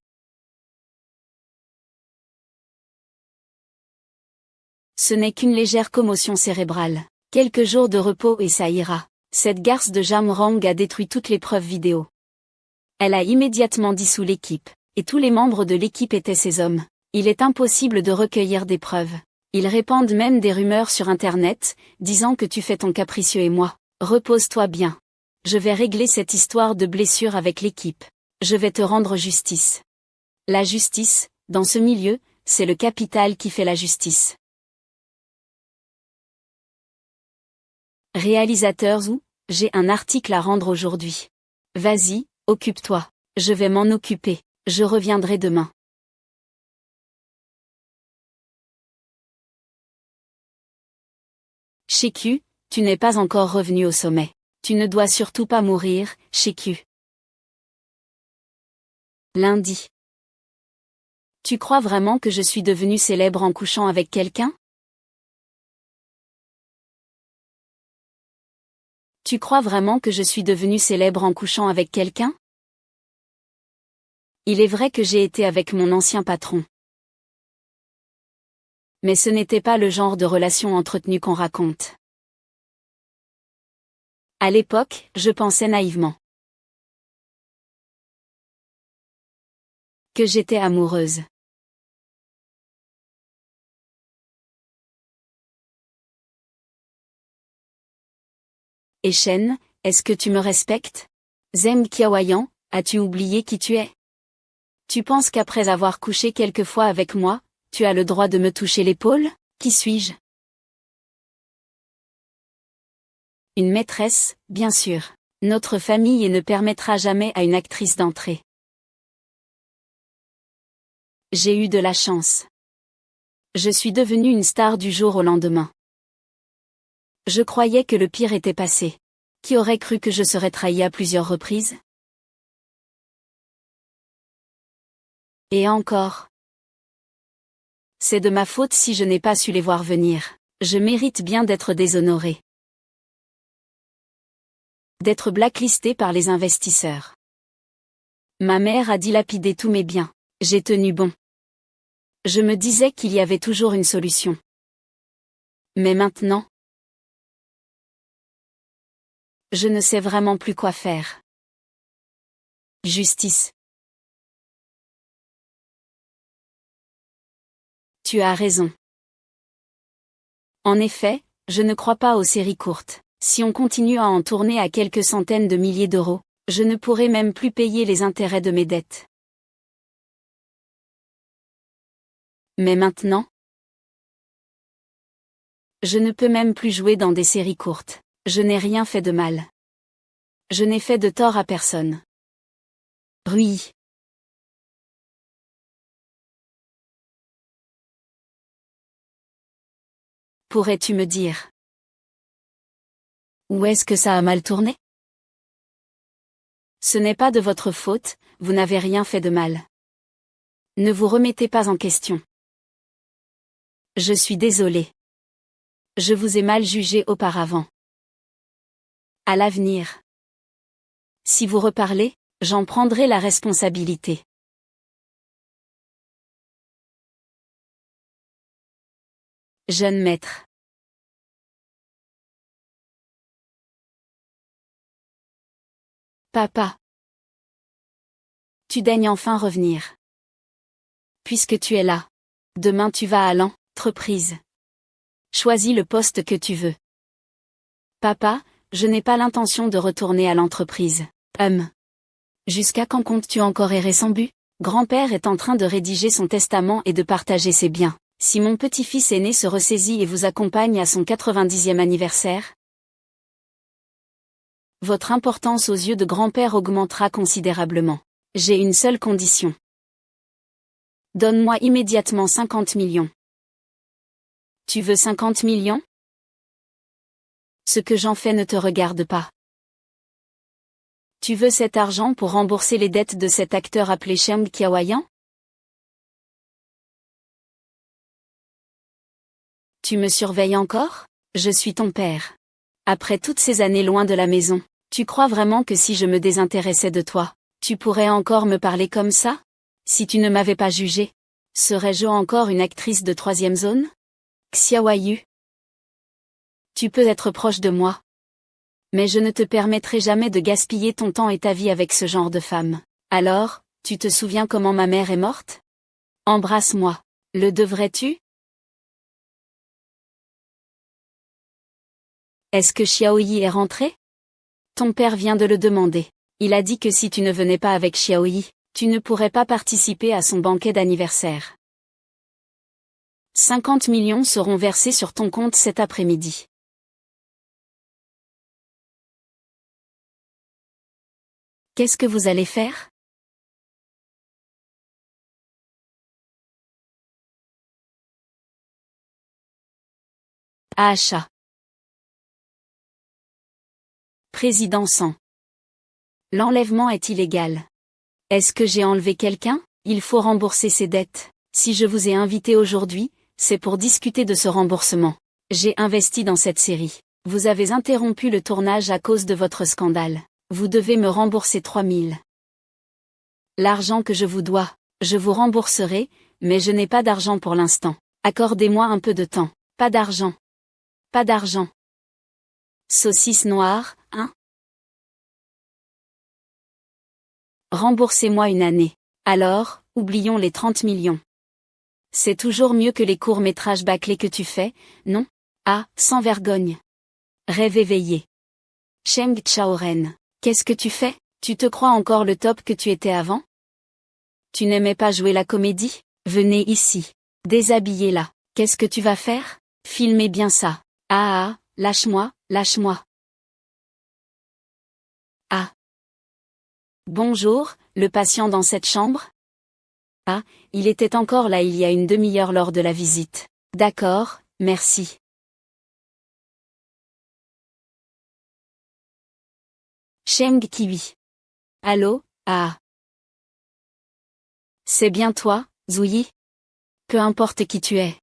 Ce n'est qu'une légère commotion cérébrale. Quelques jours de repos et ça ira. Cette garce de Jam Rong a détruit toutes les preuves vidéo. Elle a immédiatement dissous l'équipe, et tous les membres de l'équipe étaient ses hommes. Il est impossible de recueillir des preuves. Ils répandent même des rumeurs sur Internet, disant que tu fais ton capricieux et moi. Repose-toi bien. Je vais régler cette histoire de blessure avec l'équipe. Je vais te rendre justice. La justice, dans ce milieu, c'est le capital qui fait la justice. Réalisateur ou, j'ai un article à rendre aujourd'hui. Vas-y, occupe-toi. Je vais m'en occuper. Je reviendrai demain. Shiku, tu n'es pas encore revenu au sommet. Tu ne dois surtout pas mourir, Shiku. Lundi. Tu crois vraiment que je suis devenu célèbre en couchant avec quelqu'un? Tu crois vraiment que je suis devenu célèbre en couchant avec quelqu'un? Il est vrai que j'ai été avec mon ancien patron. Mais ce n'était pas le genre de relation entretenue qu'on raconte. À l'époque, je pensais naïvement que j'étais amoureuse. Et Shen, est-ce que tu me respectes? Zheng Qiaoyan, as-tu oublié qui tu es? Tu penses qu'après avoir couché quelquefois avec moi, tu as le droit de me toucher l'épaule? Qui suis-je? Une maîtresse, bien sûr. Notre famille ne permettra jamais à une actrice d'entrer. J'ai eu de la chance. Je suis devenue une star du jour au lendemain. Je croyais que le pire était passé. Qui aurait cru que je serais trahie à plusieurs reprises? Et encore. C'est de ma faute si je n'ai pas su les voir venir. Je mérite bien d'être déshonorée. D'être blacklistée par les investisseurs. Ma mère a dilapidé tous mes biens. J'ai tenu bon. Je me disais qu'il y avait toujours une solution. Mais maintenant, je ne sais vraiment plus quoi faire. Justice. Tu as raison. En effet, je ne crois pas aux séries courtes. Si on continue à en tourner à quelques centaines de milliers d'euros, je ne pourrai même plus payer les intérêts de mes dettes. Mais maintenant, je ne peux même plus jouer dans des séries courtes. Je n'ai rien fait de mal. Je n'ai fait de tort à personne. Rui. Pourrais-tu me dire où est-ce que ça a mal tourné? Ce n'est pas de votre faute, vous n'avez rien fait de mal. Ne vous remettez pas en question. Je suis désolée. Je vous ai mal jugé auparavant. À l'avenir, si vous reparlez, j'en prendrai la responsabilité. Jeune maître. Papa. Tu daignes enfin revenir. Puisque tu es là. Demain tu vas à l'entreprise. Choisis le poste que tu veux. Papa, je n'ai pas l'intention de retourner à l'entreprise. Jusqu'à quand comptes-tu encore errer sans but? Grand-père est en train de rédiger son testament et de partager ses biens. Si mon petit-fils aîné se ressaisit et vous accompagne à son 90e anniversaire, votre importance aux yeux de grand-père augmentera considérablement. J'ai une seule condition. Donne-moi immédiatement 50 millions. Tu veux 50 millions? Ce que j'en fais ne te regarde pas. Tu veux cet argent pour rembourser les dettes de cet acteur appelé Zheng Qiaoyan? Tu me surveilles encore? Je suis ton père. Après toutes ces années loin de la maison, tu crois vraiment que si je me désintéressais de toi, tu pourrais encore me parler comme ça? Si tu ne m'avais pas jugé, serais-je encore une actrice de troisième zone? Xiaoyu. Tu peux être proche de moi. Mais je ne te permettrai jamais de gaspiller ton temps et ta vie avec ce genre de femme. Alors, tu te souviens comment ma mère est morte? Embrasse-moi. Le devrais-tu? Est-ce que Xiaoyi est rentré? Ton père vient de le demander. Il a dit que si tu ne venais pas avec Xiaoyi, tu ne pourrais pas participer à son banquet d'anniversaire. 50 millions seront versés sur ton compte cet après-midi. Qu'est-ce que vous allez faire? Achat. Président 100. L'enlèvement est illégal. Est-ce que j'ai enlevé quelqu'un? Il faut rembourser ses dettes. Si je vous ai invité aujourd'hui, c'est pour discuter de ce remboursement. J'ai investi dans cette série. Vous avez interrompu le tournage à cause de votre scandale. Vous devez me rembourser 3000. L'argent que je vous dois, je vous rembourserai, mais je n'ai pas d'argent pour l'instant. Accordez-moi un peu de temps. Pas d'argent. Pas d'argent. Saucisse noire, hein? Remboursez-moi une année. Alors, oublions les 30 millions. C'est toujours mieux que les courts-métrages bâclés que tu fais, non? Ah, sans vergogne. Rêve éveillé. Cheng Chaoren. Qu'est-ce que tu fais? Tu te crois encore le top que tu étais avant? Tu n'aimais pas jouer la comédie? Venez ici. Déshabillez-la. Qu'est-ce que tu vas faire? Filmez bien ça. Ah, lâche-moi, lâche-moi. Ah. Bonjour, le patient dans cette chambre? Ah, il était encore là il y a une demi-heure lors de la visite. D'accord, merci. Cheng Kiwi. Allô, ah. C'est bien toi, Zouyi? Peu importe qui tu es.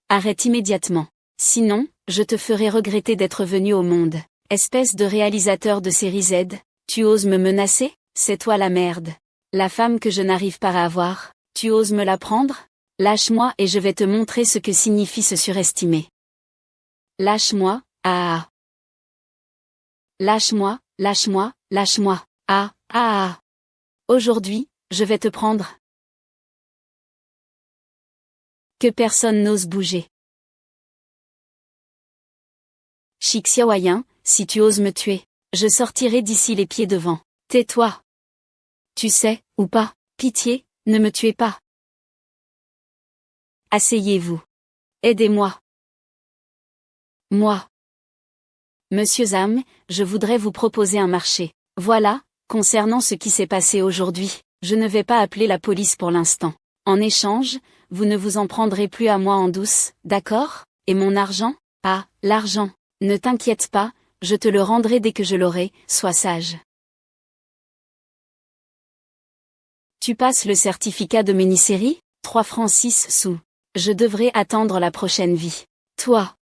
Arrête immédiatement. Sinon, je te ferai regretter d'être venu au monde. Espèce de réalisateur de série Z, tu oses me menacer? C'est toi la merde. La femme que je n'arrive pas à avoir, tu oses me la prendre? Lâche-moi et je vais te montrer ce que signifie se surestimer. Lâche-moi, ah. Lâche-moi, lâche-moi, lâche-moi, ah, ah. Aujourd'hui, je vais te prendre. Que personne n'ose bouger. Xiaoyan, si tu oses me tuer, je sortirai d'ici les pieds devant. Tais-toi. Tu sais, ou pas, pitié, ne me tuez pas. Asseyez-vous. Aidez-moi. Moi. Monsieur Zhang, je voudrais vous proposer un marché. Voilà, concernant ce qui s'est passé aujourd'hui, je ne vais pas appeler la police pour l'instant. En échange, vous ne vous en prendrez plus à moi en douce, d'accord? Et mon argent? Ah, l'argent. Ne t'inquiète pas, je te le rendrai dès que je l'aurai, sois sage. Tu passes le certificat de mini-série? 3 francs 6 sous. Je devrais attendre la prochaine vie. Toi.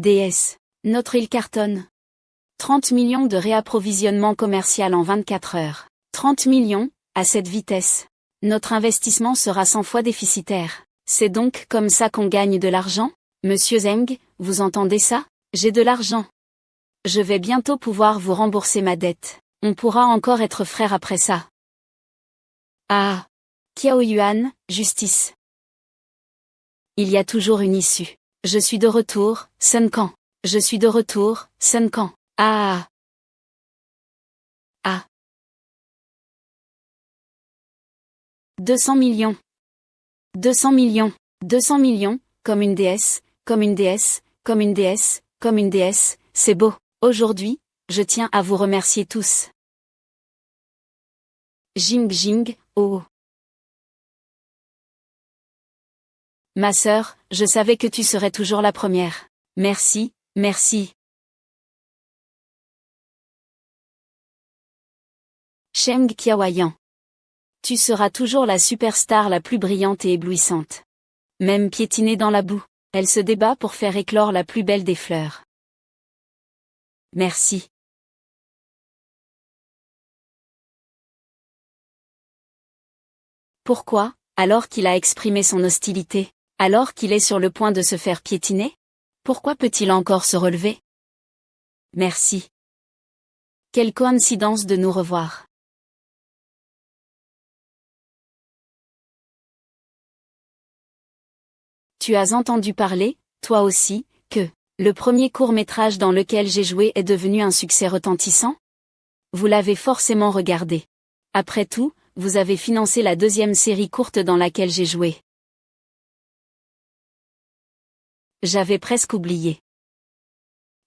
DS. Notre île cartonne. 30 millions de réapprovisionnement commercial en 24 heures. 30 millions, à cette vitesse. Notre investissement sera 100 fois déficitaire. C'est donc comme ça qu'on gagne de l'argent? Monsieur Zheng, vous entendez ça? J'ai de l'argent. Je vais bientôt pouvoir vous rembourser ma dette. On pourra encore être frères après ça. Ah. Qiao Yuan, justice. Il y a toujours une issue. Je suis de retour, Sun Kang. Je suis de retour, Sun Kang. Ah. Ah. 200 millions. 200 millions. 200 millions, comme une déesse, comme une déesse, comme une déesse, comme une déesse, c'est beau. Aujourd'hui, je tiens à vous remercier tous. Jing Jing, oh. Ma sœur, je savais que tu serais toujours la première. Merci, merci. Cheng Qiaoyan. Tu seras toujours la superstar la plus brillante et éblouissante. Même piétinée dans la boue, elle se débat pour faire éclore la plus belle des fleurs. Merci. Pourquoi, alors qu'il a exprimé son hostilité, alors qu'il est sur le point de se faire piétiner? Pourquoi peut-il encore se relever? Merci. Quelle coïncidence de nous revoir. Tu as entendu parler, toi aussi, que le premier court-métrage dans lequel j'ai joué est devenu un succès retentissant? Vous l'avez forcément regardé. Après tout, vous avez financé la deuxième série courte dans laquelle j'ai joué. J'avais presque oublié.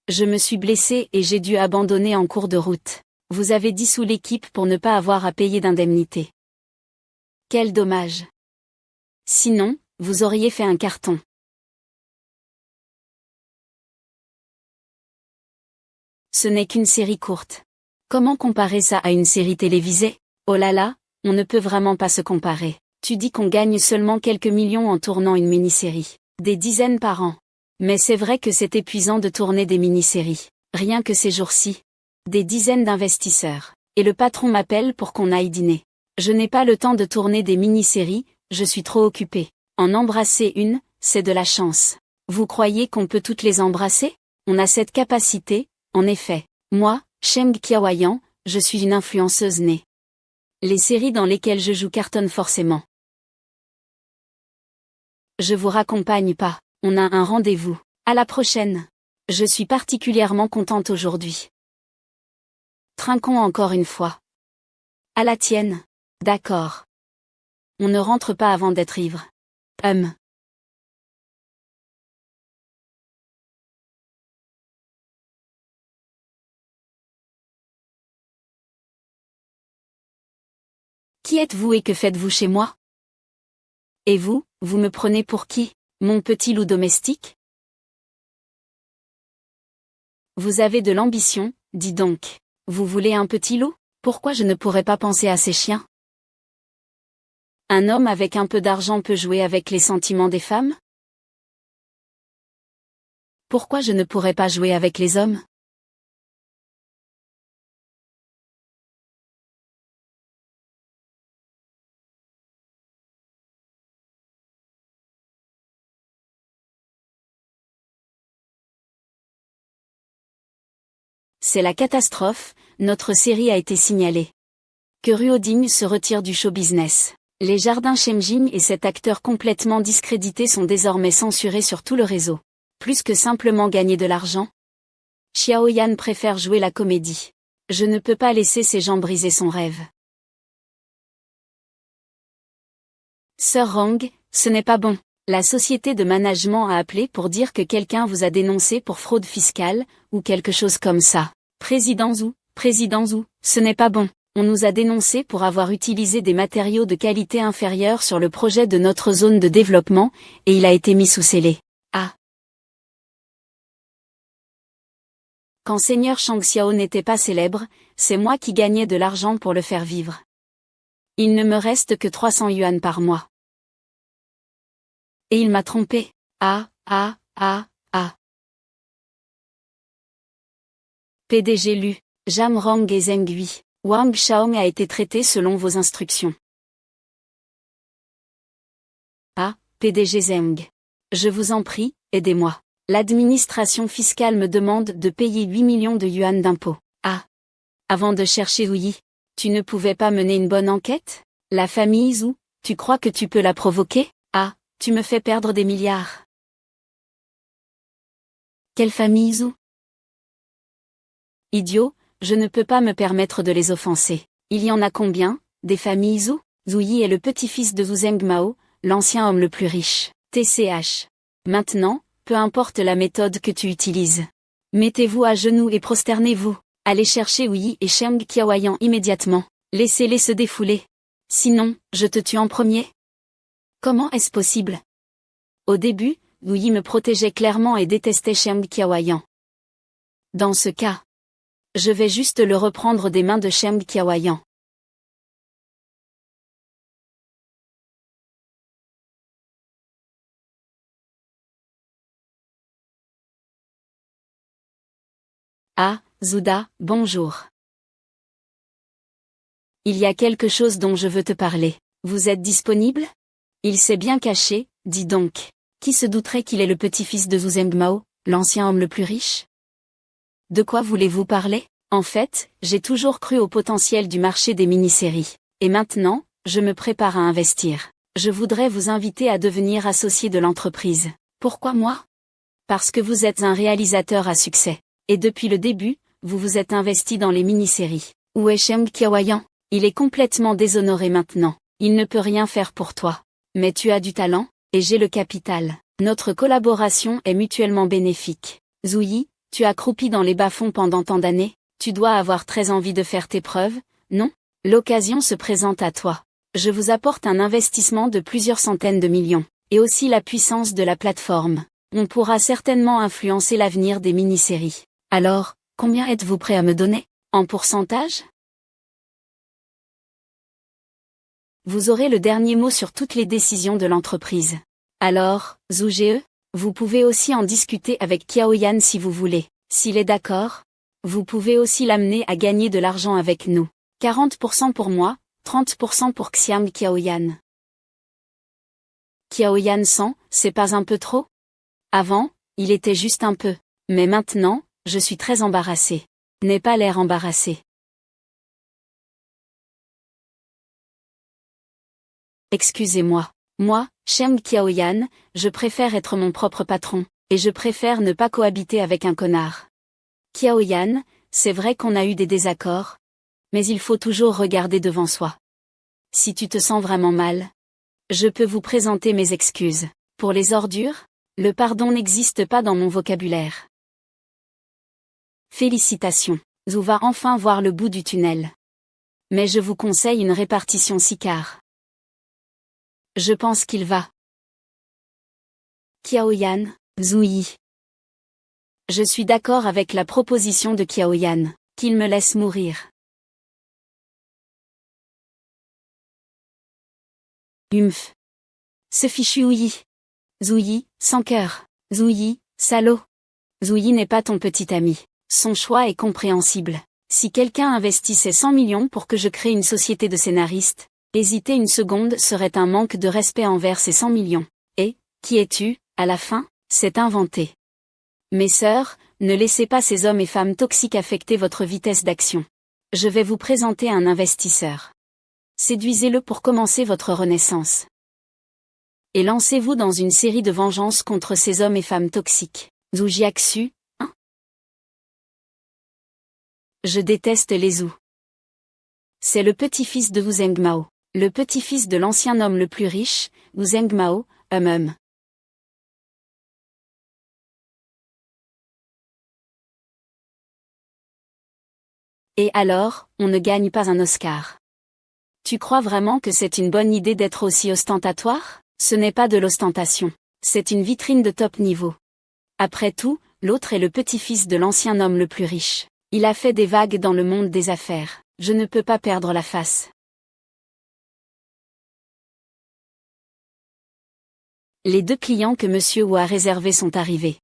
Je me suis blessé et j'ai dû abandonner en cours de route. Vous avez dissous l'équipe pour ne pas avoir à payer d'indemnité. Quel dommage. Sinon, vous auriez fait un carton. Ce n'est qu'une série courte. Comment comparer ça à une série télévisée? Oh là là, on ne peut vraiment pas se comparer. Tu dis qu'on gagne seulement quelques millions en tournant une mini-série. Des dizaines par an. Mais c'est vrai que c'est épuisant de tourner des mini-séries. Rien que ces jours-ci. Des dizaines d'investisseurs. Et le patron m'appelle pour qu'on aille dîner. Je n'ai pas le temps de tourner des mini-séries, je suis trop occupé. En embrasser une, c'est de la chance. Vous croyez qu'on peut toutes les embrasser? On a cette capacité, en effet. Moi, Cheng Qiaoyan, je suis une influenceuse née. Les séries dans lesquelles je joue cartonnent forcément. Je vous raccompagne pas. On a un rendez-vous. À la prochaine. Je suis particulièrement contente aujourd'hui. Trinquons encore une fois. À la tienne. D'accord. On ne rentre pas avant d'être ivre. Qui êtes-vous et que faites-vous chez moi? Et vous, vous me prenez pour qui, mon petit loup domestique? Vous avez de l'ambition, dis donc. Vous voulez un petit loup? Pourquoi je ne pourrais pas penser à ces chiens? Un homme avec un peu d'argent peut jouer avec les sentiments des femmes? Pourquoi je ne pourrais pas jouer avec les hommes? C'est la catastrophe, notre série a été signalée. Que Ruoding se retire du show business. Les jardins Shemjin et cet acteur complètement discrédité sont désormais censurés sur tout le réseau. Plus que simplement gagner de l'argent. Xiaoyan préfère jouer la comédie. Je ne peux pas laisser ces gens briser son rêve. Sir Rong, ce n'est pas bon. La société de management a appelé pour dire que quelqu'un vous a dénoncé pour fraude fiscale, ou quelque chose comme ça. Président Zhu, ce n'est pas bon. On nous a dénoncé pour avoir utilisé des matériaux de qualité inférieure sur le projet de notre zone de développement, et il a été mis sous scellé. Ah. Quand Seigneur Shang Xiao n'était pas célèbre, c'est moi qui gagnais de l'argent pour le faire vivre. Il ne me reste que 300 yuan par mois. Et il m'a trompé. Ah. PDG Lu, Jam Rong et Zheng Gui. Wang Xiaong a été traité selon vos instructions. Ah, PDG Zheng. Je vous en prie, aidez-moi. L'administration fiscale me demande de payer 8 millions de yuan d'impôts. Ah. Avant de chercher Ouyi, tu ne pouvais pas mener une bonne enquête? La famille Zhu, tu crois que tu peux la provoquer? Ah, tu me fais perdre des milliards. Quelle famille Zhu? Idiot, je ne peux pas me permettre de les offenser. Il y en a combien, des familles Zhu? Zhu Yi est le petit-fils de Zhu Zhengmao, l'ancien homme le plus riche. TCH. Maintenant, peu importe la méthode que tu utilises. Mettez-vous à genoux et prosternez-vous. Allez chercher Ouyi et Sheng Qiaoyan immédiatement. Laissez-les se défouler. Sinon, je te tue en premier. Comment est-ce possible? Au début, Ouyi me protégeait clairement et détestait Sheng Qiaoyan. Dans ce cas, je vais juste le reprendre des mains de Sheng Qiaoyan. Ah, Zuda, bonjour. Il y a quelque chose dont je veux te parler. Vous êtes disponible? Il s'est bien caché, dis donc. Qui se douterait qu'il est le petit-fils de Zhu Zhengmao, l'ancien homme le plus riche? De quoi voulez-vous parler? En fait, j'ai toujours cru au potentiel du marché des mini-séries. Et maintenant, je me prépare à investir. Je voudrais vous inviter à devenir associé de l'entreprise. Pourquoi moi? Parce que vous êtes un réalisateur à succès. Et depuis le début, vous vous êtes investi dans les mini-séries. Où est Sheng Qiaoyan? Il est complètement déshonoré maintenant. Il ne peut rien faire pour toi. Mais tu as du talent, et j'ai le capital. Notre collaboration est mutuellement bénéfique. Zhu Yi, tu as croupi dans les bas-fonds pendant tant d'années, tu dois avoir très envie de faire tes preuves, non? L'occasion se présente à toi. Je vous apporte un investissement de plusieurs centaines de millions, et aussi la puissance de la plateforme. On pourra certainement influencer l'avenir des mini-séries. Alors, combien êtes-vous prêt à me donner? En pourcentage? Vous aurez le dernier mot sur toutes les décisions de l'entreprise. Alors, Zhu Ge, vous pouvez aussi en discuter avec Qiaoyan si vous voulez. S'il est d'accord, vous pouvez aussi l'amener à gagner de l'argent avec nous. 40% pour moi, 30% pour Xiang Qiaoyan. Qiaoyan 100, c'est pas un peu trop? Avant, il était juste un peu. Mais maintenant, je suis très embarrassé. N'aie pas l'air embarrassé. Excusez-moi. Moi, Cheng Qiaoyan, je préfère être mon propre patron, et je préfère ne pas cohabiter avec un connard. Qiaoyan, c'est vrai qu'on a eu des désaccords, mais il faut toujours regarder devant soi. Si tu te sens vraiment mal, je peux vous présenter mes excuses. Pour les ordures, le pardon n'existe pas dans mon vocabulaire. Félicitations, Zhu va enfin voir le bout du tunnel. Mais je vous conseille une répartition sicard. Je pense qu'il va. Qiaoyan, Zhu Yi. Je suis d'accord avec la proposition de Qiaoyan, qu'il me laisse mourir. Humph. Ce fichu Yi. Zhu Yi, sans cœur. Zhu Yi, salaud. Zhu Yi n'est pas ton petit ami. Son choix est compréhensible. Si quelqu'un investissait 100 millions pour que je crée une société de scénaristes, hésiter une seconde serait un manque de respect envers ces 100 millions. Et, qui es-tu, à la fin, c'est inventé. Mes sœurs, ne laissez pas ces hommes et femmes toxiques affecter votre vitesse d'action. Je vais vous présenter un investisseur. Séduisez-le pour commencer votre renaissance. Et lancez-vous dans une série de vengeances contre ces hommes et femmes toxiques. Zhu Jiaxu, hein? Je déteste les Zhu. C'est le petit-fils de Wu Zhengmao, le petit-fils de l'ancien homme le plus riche, Wu Zhengmao, Et alors, on ne gagne pas un Oscar. Tu crois vraiment que c'est une bonne idée d'être aussi ostentatoire? Ce n'est pas de l'ostentation. C'est une vitrine de top niveau. Après tout, l'autre est le petit-fils de l'ancien homme le plus riche. Il a fait des vagues dans le monde des affaires. Je ne peux pas perdre la face. Les 2 clients que Monsieur Wu a réservés sont arrivés.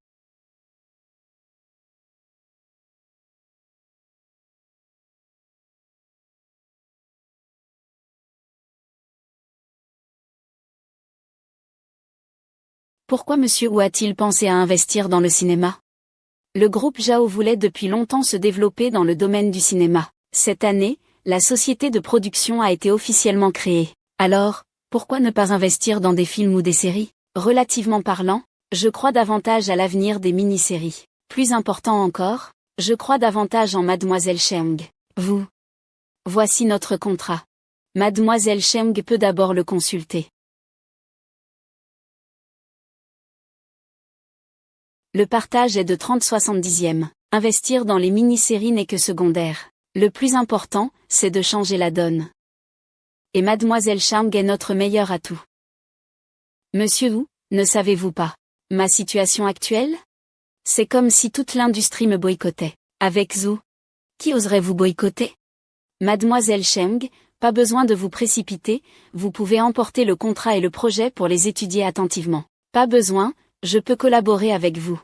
Pourquoi Monsieur Wu a-t-il pensé à investir dans le cinéma? Le groupe Zhao voulait depuis longtemps se développer dans le domaine du cinéma. Cette année, la société de production a été officiellement créée. Alors, pourquoi ne pas investir dans des films ou des séries? Relativement parlant, je crois davantage à l'avenir des mini-séries. Plus important encore, je crois davantage en Mademoiselle Cheng. Vous. Voici notre contrat. Mademoiselle Cheng peut d'abord le consulter. Le partage est de 30/70. Investir dans les mini-séries n'est que secondaire. Le plus important, c'est de changer la donne. Et Mademoiselle Cheng est notre meilleur atout. Monsieur Wu, ne savez-vous pas ma situation actuelle? C'est comme si toute l'industrie me boycottait. Avec Zhu, qui oserait vous boycotter? Mademoiselle Cheng, pas besoin de vous précipiter, vous pouvez emporter le contrat et le projet pour les étudier attentivement. Pas besoin, je peux collaborer avec vous.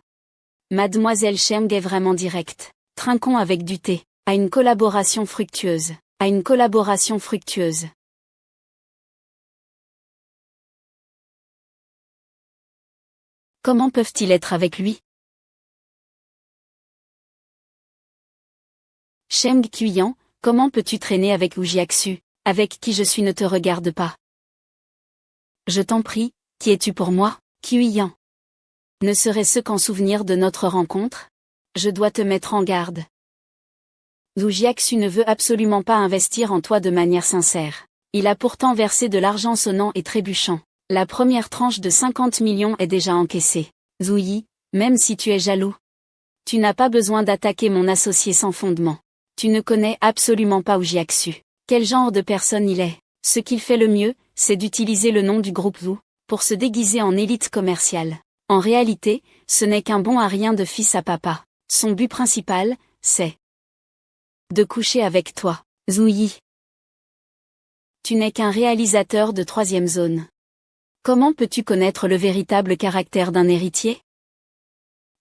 Mademoiselle Cheng est vraiment directe. Trinquons avec du thé. À une collaboration fructueuse. À une collaboration fructueuse. Comment peuvent-ils être avec lui? Cheng Qiaoyan, comment peux-tu traîner avec Wu Jiaxu, avec qui je suis ne te regarde pas? Je t'en prie, qui es-tu pour moi, Qiaoyan? Ne serait-ce qu'en souvenir de notre rencontre? Je dois te mettre en garde. Wu Jiaxu ne veut absolument pas investir en toi de manière sincère. Il a pourtant versé de l'argent sonnant et trébuchant. La première tranche de 50 millions est déjà encaissée. Zhu Yi, même si tu es jaloux, tu n'as pas besoin d'attaquer mon associé sans fondement. Tu ne connais absolument pas Wu Jiaxu. Quel genre de personne il est? Ce qu'il fait le mieux, c'est d'utiliser le nom du groupe Zhu pour se déguiser en élite commerciale. En réalité, ce n'est qu'un bon à rien de fils à papa. Son but principal, c'est de coucher avec toi, Zhu Yi. Tu n'es qu'un réalisateur de 3e zone. Comment peux-tu connaître le véritable caractère d'un héritier?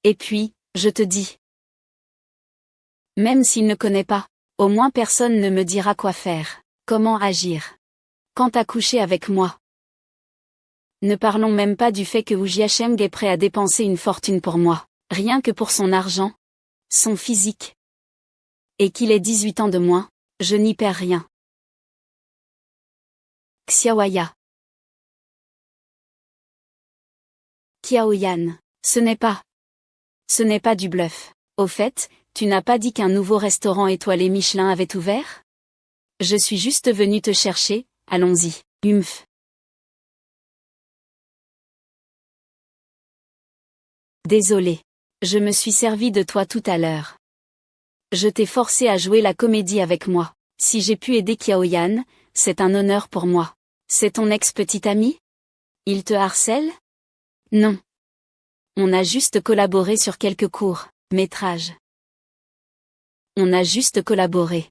Et puis, je te dis. Même s'il ne connaît pas, au moins personne ne me dira quoi faire, comment agir. Quant à coucher avec moi. Ne parlons même pas du fait que Wu Jiasheng est prêt à dépenser une fortune pour moi, rien que pour son argent, son physique. Et qu'il ait 18 ans de moins, je n'y perds rien. Xiaoya. Kiaoyan, ce n'est pas. Ce n'est pas du bluff. Au fait, tu n'as pas dit qu'un nouveau restaurant étoilé Michelin avait ouvert? Je suis juste venu te chercher, allons-y. Humph. Désolé. Je me suis servi de toi tout à l'heure. Je t'ai forcé à jouer la comédie avec moi. Si j'ai pu aider Kiaoyan, c'est un honneur pour moi. C'est ton ex-petit ami? Il te harcèle? Non. On a juste collaboré sur quelques courts métrages. On a juste collaboré.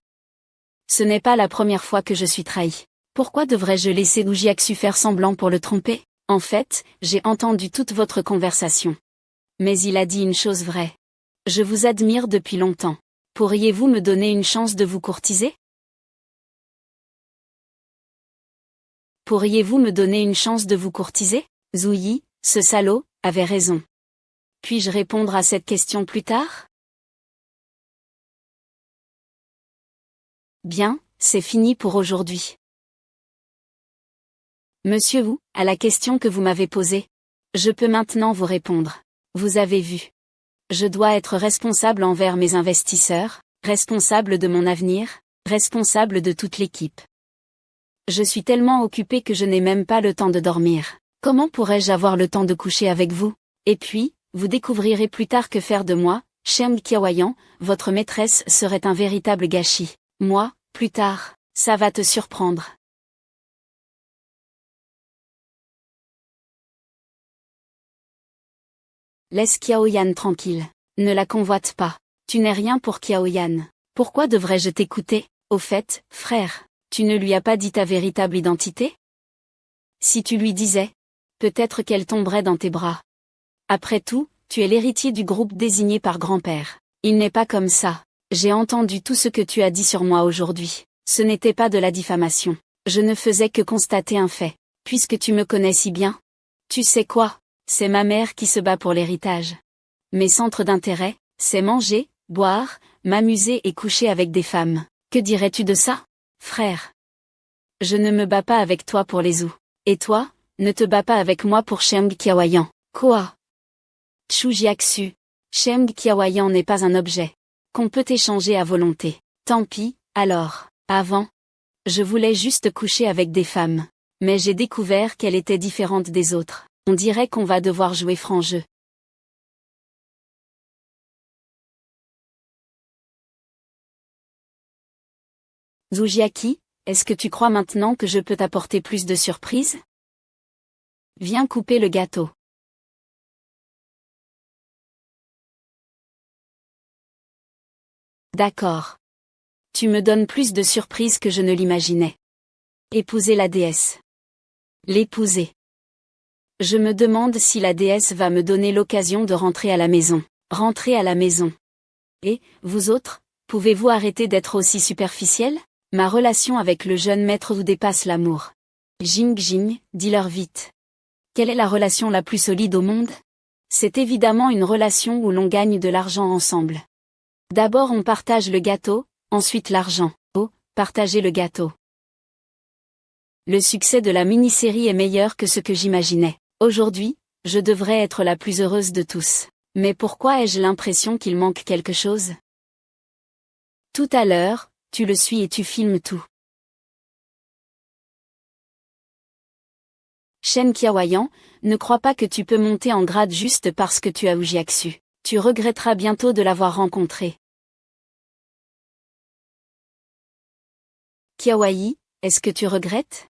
Ce n'est pas la première fois que je suis trahi. Pourquoi devrais-je laisser Wu Jiaxu faire semblant pour le tromper? En fait, j'ai entendu toute votre conversation. Mais il a dit une chose vraie. Je vous admire depuis longtemps. Pourriez-vous me donner une chance de vous courtiser? Pourriez-vous me donner une chance de vous courtiser? Zouyi, ce salaud, avait raison. Puis-je répondre à cette question plus tard? Bien, c'est fini pour aujourd'hui. Monsieur Wu, à la question que vous m'avez posée, je peux maintenant vous répondre. Vous avez vu. Je dois être responsable envers mes investisseurs, responsable de mon avenir, responsable de toute l'équipe. Je suis tellement occupé que je n'ai même pas le temps de dormir. Comment pourrais-je avoir le temps de coucher avec vous? Et puis, vous découvrirez plus tard que faire de moi, Cheng Kiaoyan, votre maîtresse serait un véritable gâchis. Moi, plus tard, ça va te surprendre. Laisse Kiaoyan tranquille. Ne la convoite pas. Tu n'es rien pour Kiaoyan. Pourquoi devrais-je t'écouter? Au fait, frère, tu ne lui as pas dit ta véritable identité? Si tu lui disais, peut-être qu'elle tomberait dans tes bras. Après tout, tu es l'héritier du groupe désigné par grand-père. Il n'est pas comme ça. J'ai entendu tout ce que tu as dit sur moi aujourd'hui. Ce n'était pas de la diffamation. Je ne faisais que constater un fait. Puisque tu me connais si bien. Tu sais quoi? C'est ma mère qui se bat pour l'héritage. Mes centres d'intérêt, c'est manger, boire, m'amuser et coucher avec des femmes. Que dirais-tu de ça, frère? Je ne me bats pas avec toi pour les Zhou. Et toi, ne te bats pas avec moi pour Cheng Kiaoyan. Quoi? Chu Jiaxu. Cheng Kiaoyan n'est pas un objet qu'on peut échanger à volonté. Tant pis, alors. Avant, je voulais juste coucher avec des femmes. Mais j'ai découvert qu'elle était différente des autres. On dirait qu'on va devoir jouer franc jeu. Zhu Jiaqi, est-ce que tu crois maintenant que je peux t'apporter plus de surprises? Viens couper le gâteau. D'accord. Tu me donnes plus de surprises que je ne l'imaginais. Épouser la déesse. L'épouser. Je me demande si la déesse va me donner l'occasion de rentrer à la maison. Rentrer à la maison. Et, vous autres, pouvez-vous arrêter d'être aussi superficiel? Ma relation avec le jeune maître vous dépasse l'amour. Jing Jing, dis-leur vite. Quelle est la relation la plus solide au monde? C'est évidemment une relation où l'on gagne de l'argent ensemble. D'abord on partage le gâteau, ensuite l'argent. Oh, partager le gâteau. Le succès de la mini-série est meilleur que ce que j'imaginais. Aujourd'hui, je devrais être la plus heureuse de tous. Mais pourquoi ai-je l'impression qu'il manque quelque chose? Tout à l'heure, tu le suis et tu filmes tout. Shen Kiaoyan, ne crois pas que tu peux monter en grade juste parce que tu as Wu Jiaxu. Tu regretteras bientôt de l'avoir rencontré. Kiaoyi, est-ce que tu regrettes?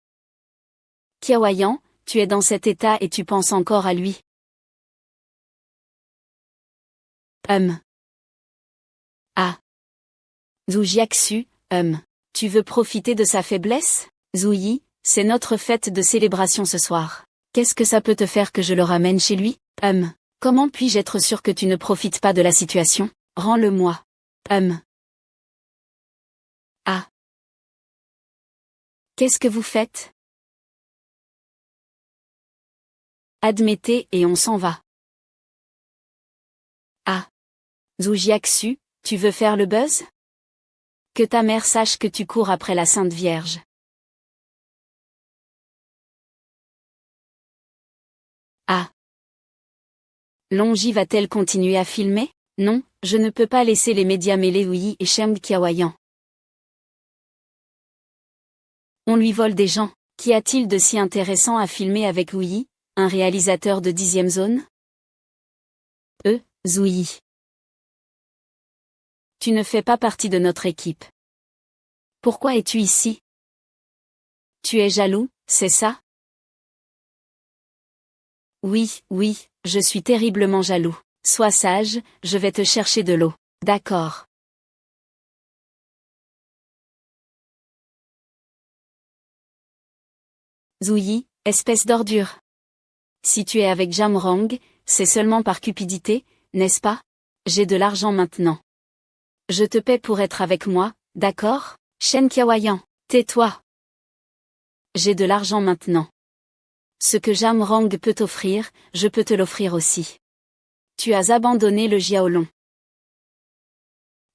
Kiaoyan, tu es dans cet état et tu penses encore à lui. Ah. Zhu Jiaxu, tu veux profiter de sa faiblesse? Zouyi, c'est notre fête de célébration ce soir. Qu'est-ce que ça peut te faire que je le ramène chez lui? Comment puis-je être sûr que tu ne profites pas de la situation? Rends-le-moi. Ah. Qu'est-ce que vous faites? Admettez et on s'en va. Ah. Zhu Jiaxu, tu veux faire le buzz? Que ta mère sache que tu cours après la Sainte Vierge. Ah. Longji va-t-elle continuer à filmer? Non, je ne peux pas laisser les médias mêler Uyi et Shem Kiawayan. On lui vole des gens. Qu'y a-t-il de si intéressant à filmer avec Uyi, un réalisateur de 10e zone? Zouyi. Tu ne fais pas partie de notre équipe. Pourquoi es-tu ici? Tu es jaloux, c'est ça? Oui, je suis terriblement jaloux. Sois sage, je vais te chercher de l'eau. D'accord. Zouyi, espèce d'ordure. Si tu es avec Jamrang, c'est seulement par cupidité, n'est-ce pas? J'ai de l'argent maintenant. Je te paie pour être avec moi, d'accord? Shen Kiawayan, tais-toi. J'ai de l'argent maintenant. Ce que Jamrang peut t'offrir, je peux te l'offrir aussi. Tu as abandonné le Jiaolong.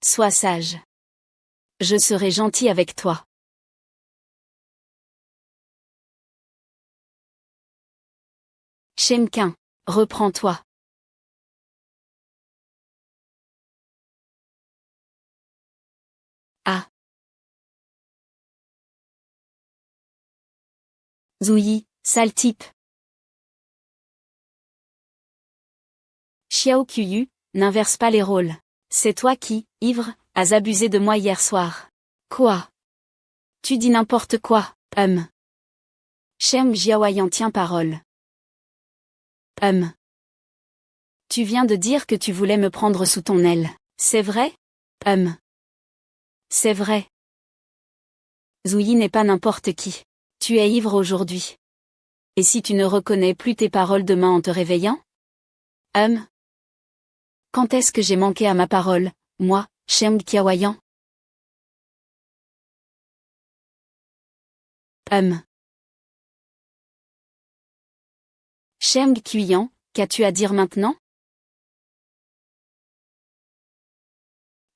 Sois sage. Je serai gentil avec toi. Shemkin, reprends-toi. Ah. Zouyi, sale type. Xiao Qiyu, n'inverse pas les rôles. C'est toi qui, ivre, as abusé de moi hier soir. Quoi? Tu dis n'importe quoi, Shem Jiawayan tient parole. Tu viens de dire que tu voulais me prendre sous ton aile, c'est vrai? C'est vrai. Zouyi n'est pas n'importe qui. Tu es ivre aujourd'hui. Et si tu ne reconnais plus tes paroles demain en te réveillant? Quand est-ce que j'ai manqué à ma parole, moi, Shem Kiawayan? Shem Kiawayan, qu'as-tu à dire maintenant?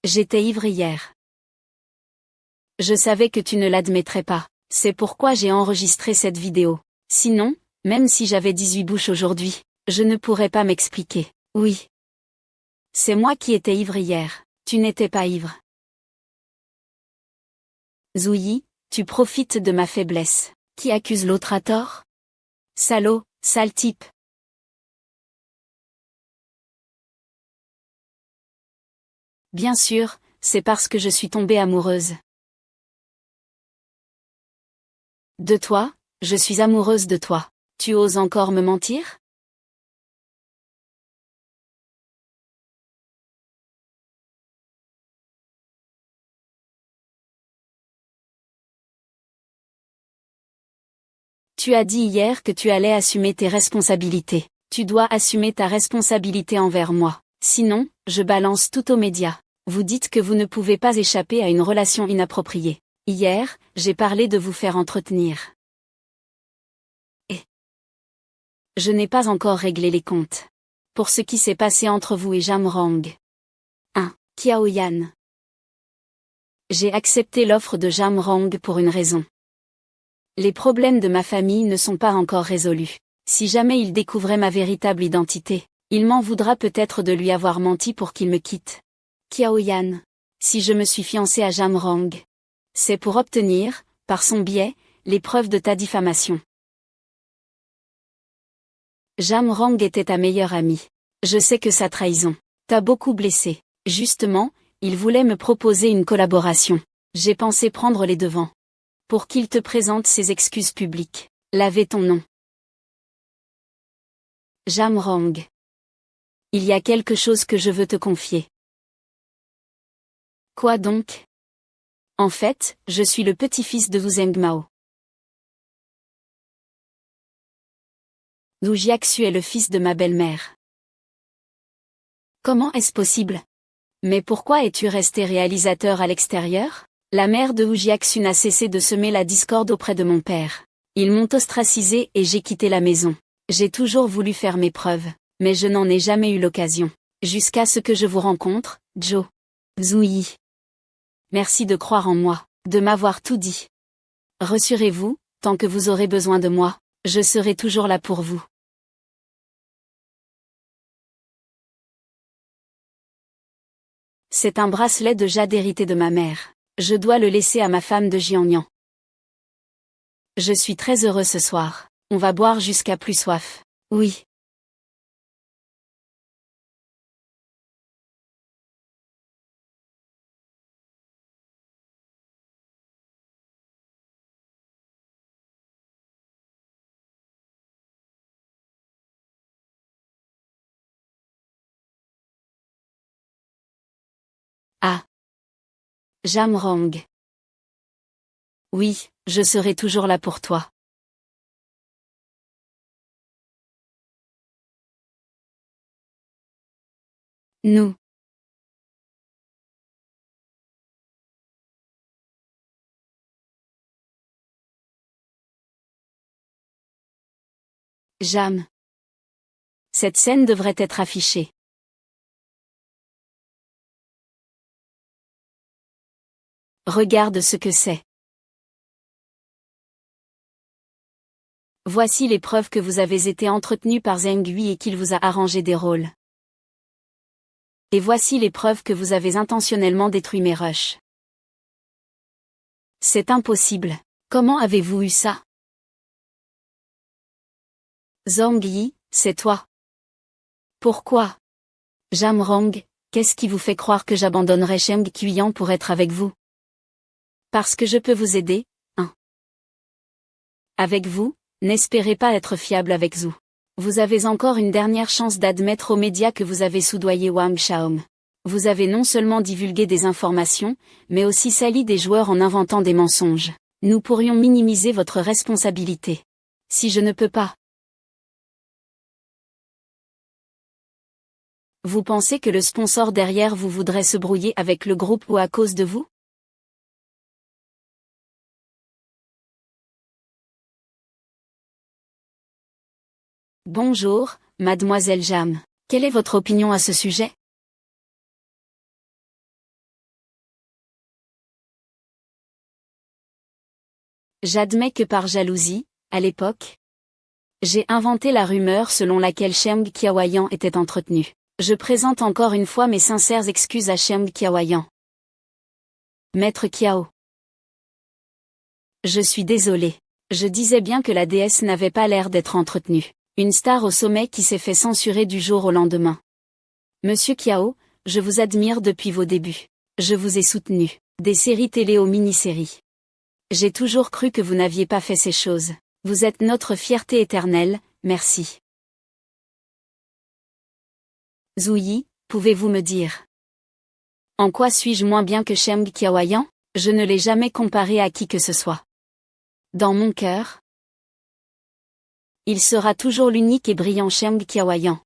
J'étais ivre hier. Je savais que tu ne l'admettrais pas. C'est pourquoi j'ai enregistré cette vidéo. Sinon, même si j'avais 18 bouches aujourd'hui, je ne pourrais pas m'expliquer. Oui. C'est moi qui étais ivre hier. Tu n'étais pas ivre. Zouyi, tu profites de ma faiblesse. Qui accuse l'autre à tort? Salaud, sale type. Bien sûr, c'est parce que je suis tombée amoureuse. De toi, je suis amoureuse de toi. Tu oses encore me mentir? Tu as dit hier que tu allais assumer tes responsabilités. Tu dois assumer ta responsabilité envers moi. Sinon, je balance tout aux médias. Vous dites que vous ne pouvez pas échapper à une relation inappropriée. Hier, j'ai parlé de vous faire entretenir. Et je n'ai pas encore réglé les comptes. Pour ce qui s'est passé entre vous et Jamrang. 1. Kiaoyan. J'ai accepté l'offre de Jamrang pour une raison. Les problèmes de ma famille ne sont pas encore résolus. Si jamais il découvrait ma véritable identité, il m'en voudra peut-être de lui avoir menti pour qu'il me quitte. Kiaoyan. Si je me suis fiancée à Jamrang, c'est pour obtenir, par son biais, les preuves de ta diffamation. Jamrang était ta meilleure amie. Je sais que sa trahison t'a beaucoup blessé. Justement, il voulait me proposer une collaboration. J'ai pensé prendre les devants. Pour qu'il te présente ses excuses publiques. Laver ton nom. Jamrang. Il y a quelque chose que je veux te confier. Quoi donc? En fait, je suis le petit-fils de Wu Zhengmao. Wu Jiaxu est le fils de ma belle-mère. Comment est-ce possible? Mais pourquoi es-tu resté réalisateur à l'extérieur? La mère de Wu Jiaxu n'a cessé de semer la discorde auprès de mon père. Ils m'ont ostracisé et j'ai quitté la maison. J'ai toujours voulu faire mes preuves, mais je n'en ai jamais eu l'occasion. Jusqu'à ce que je vous rencontre, Joe. Zouyi. Merci de croire en moi, de m'avoir tout dit. Rassurez-vous, tant que vous aurez besoin de moi, je serai toujours là pour vous. C'est un bracelet de jade hérité de ma mère. Je dois le laisser à ma femme de Jiangnan. Je suis très heureux ce soir. On va boire jusqu'à plus soif. Oui. Ah. Jamrong. Oui, je serai toujours là pour toi. Nous. Jam. Cette scène devrait être affichée. Regarde ce que c'est. Voici les preuves que vous avez été entretenu par Zheng Hui et qu'il vous a arrangé des rôles. Et voici les preuves que vous avez intentionnellement détruit mes rushs. C'est impossible. Comment avez-vous eu ça? Zhang Yi, c'est toi. Pourquoi? Jamrong, qu'est-ce qui vous fait croire que j'abandonnerai Cheng Qian pour être avec vous? Parce que je peux vous aider, hein. Avec vous, n'espérez pas être fiable avec Zhu. Vous avez encore une dernière chance d'admettre aux médias que vous avez soudoyé Wang Xiaom. Vous avez non seulement divulgué des informations, mais aussi sali des joueurs en inventant des mensonges. Nous pourrions minimiser votre responsabilité. Si je ne peux pas. Vous pensez que le sponsor derrière vous voudrait se brouiller avec le groupe ou à cause de vous? Bonjour, mademoiselle Jam. Quelle est votre opinion à ce sujet? J'admets que par jalousie, à l'époque, j'ai inventé la rumeur selon laquelle Cheng Qiaoyan était entretenu. Je présente encore une fois mes sincères excuses à Cheng Qiaoyan. Maître Qiao. Je suis désolé. Je disais bien que la déesse n'avait pas l'air d'être entretenue. Une star au sommet qui s'est fait censurer du jour au lendemain. Monsieur Qiao, je vous admire depuis vos débuts. Je vous ai soutenu. Des séries télé aux mini-séries. J'ai toujours cru que vous n'aviez pas fait ces choses. Vous êtes notre fierté éternelle, merci. Zhu Yi, pouvez-vous me dire? En quoi suis-je moins bien que Cheng Qiaoyan? Je ne l'ai jamais comparé à qui que ce soit. Dans mon cœur, il sera toujours l'unique et brillant Cheng Qiaoyan.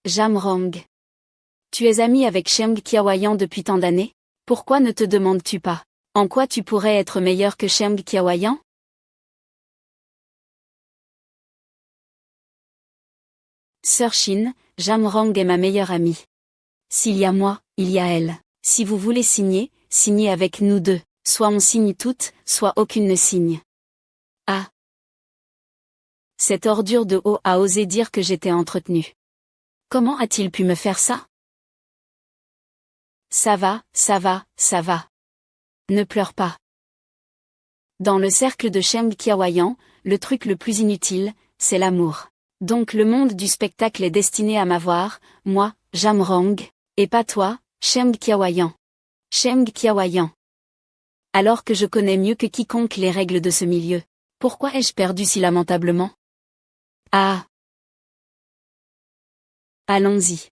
Jamrong. Tu es ami avec Cheng Qiaoyan depuis tant d'années? Pourquoi ne te demandes-tu pas? En quoi tu pourrais être meilleur que Cheng Qiaoyan? Sœur Shin, Jamrong est ma meilleure amie. S'il y a moi, il y a elle. Si vous voulez signer, signez avec nous deux. Soit on signe toutes, soit aucune ne signe. Ah. Cette ordure de haut a osé dire que j'étais entretenue. Comment a-t-il pu me faire ça? Ça va, ça va, ça va. Ne pleure pas. Dans le cercle de Cheng Qiaoyan, le truc le plus inutile, c'est l'amour. Donc le monde du spectacle est destiné à m'avoir, moi, Jamrong, et pas toi, Cheng Qiaoyan. Cheng Qiaoyan. Alors que je connais mieux que quiconque les règles de ce milieu. Pourquoi ai-je perdu si lamentablement? Ah. Allons-y.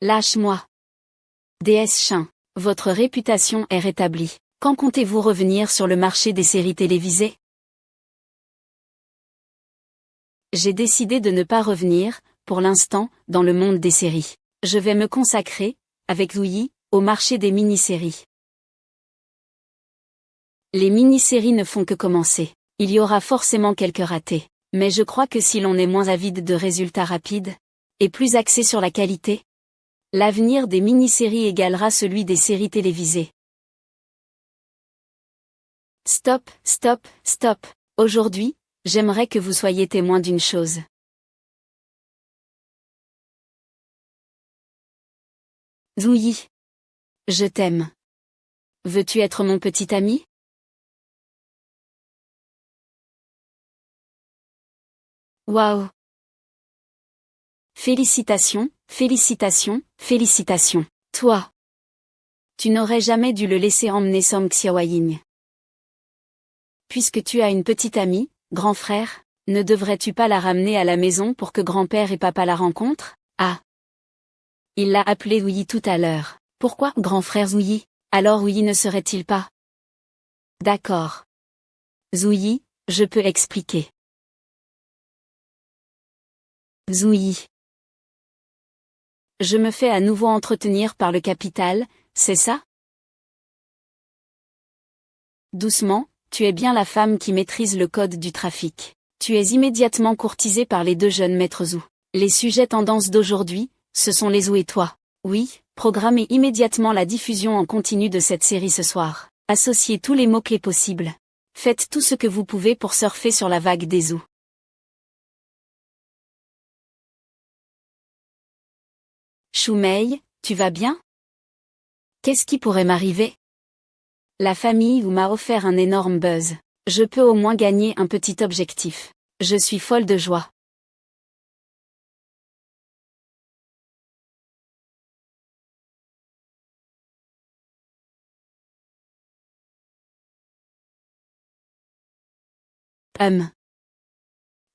Lâche-moi. Déesse Shin, votre réputation est rétablie. Quand comptez-vous revenir sur le marché des séries télévisées? J'ai décidé de ne pas revenir, pour l'instant, dans le monde des séries. Je vais me consacrer, avec Zhu Yi, au marché des mini-séries. Les mini-séries ne font que commencer. Il y aura forcément quelques ratés. Mais je crois que si l'on est moins avide de résultats rapides, et plus axé sur la qualité, l'avenir des mini-séries égalera celui des séries télévisées. Stop, stop, stop. Aujourd'hui, j'aimerais que vous soyez témoin d'une chose. Zouyi. Je t'aime. Veux-tu être mon petit ami? Waouh! Félicitations, félicitations, félicitations. Toi. Tu n'aurais jamais dû le laisser emmener Song Xiaoying. Puisque tu as une petite amie, grand frère, ne devrais-tu pas la ramener à la maison pour que grand-père et papa la rencontrent? Ah! Il l'a appelé Zouyi tout à l'heure. Pourquoi grand frère Zouyi? Alors Zouyi ne serait-il pas? D'accord. Zouyi, je peux expliquer. Zouyi. Je me fais à nouveau entretenir par le capital, c'est ça? Doucement, tu es bien la femme qui maîtrise le code du trafic. Tu es immédiatement courtisée par les deux jeunes maîtres Zhou. Les sujets tendances d'aujourd'hui, ce sont les Zhou et toi. Oui, programmez immédiatement la diffusion en continu de cette série ce soir. Associez tous les mots-clés possibles. Faites tout ce que vous pouvez pour surfer sur la vague des Zhou. Choumei, tu vas bien? Qu'est-ce qui pourrait m'arriver? La famille Wu m'a offert un énorme buzz. Je peux au moins gagner un petit objectif. Je suis folle de joie.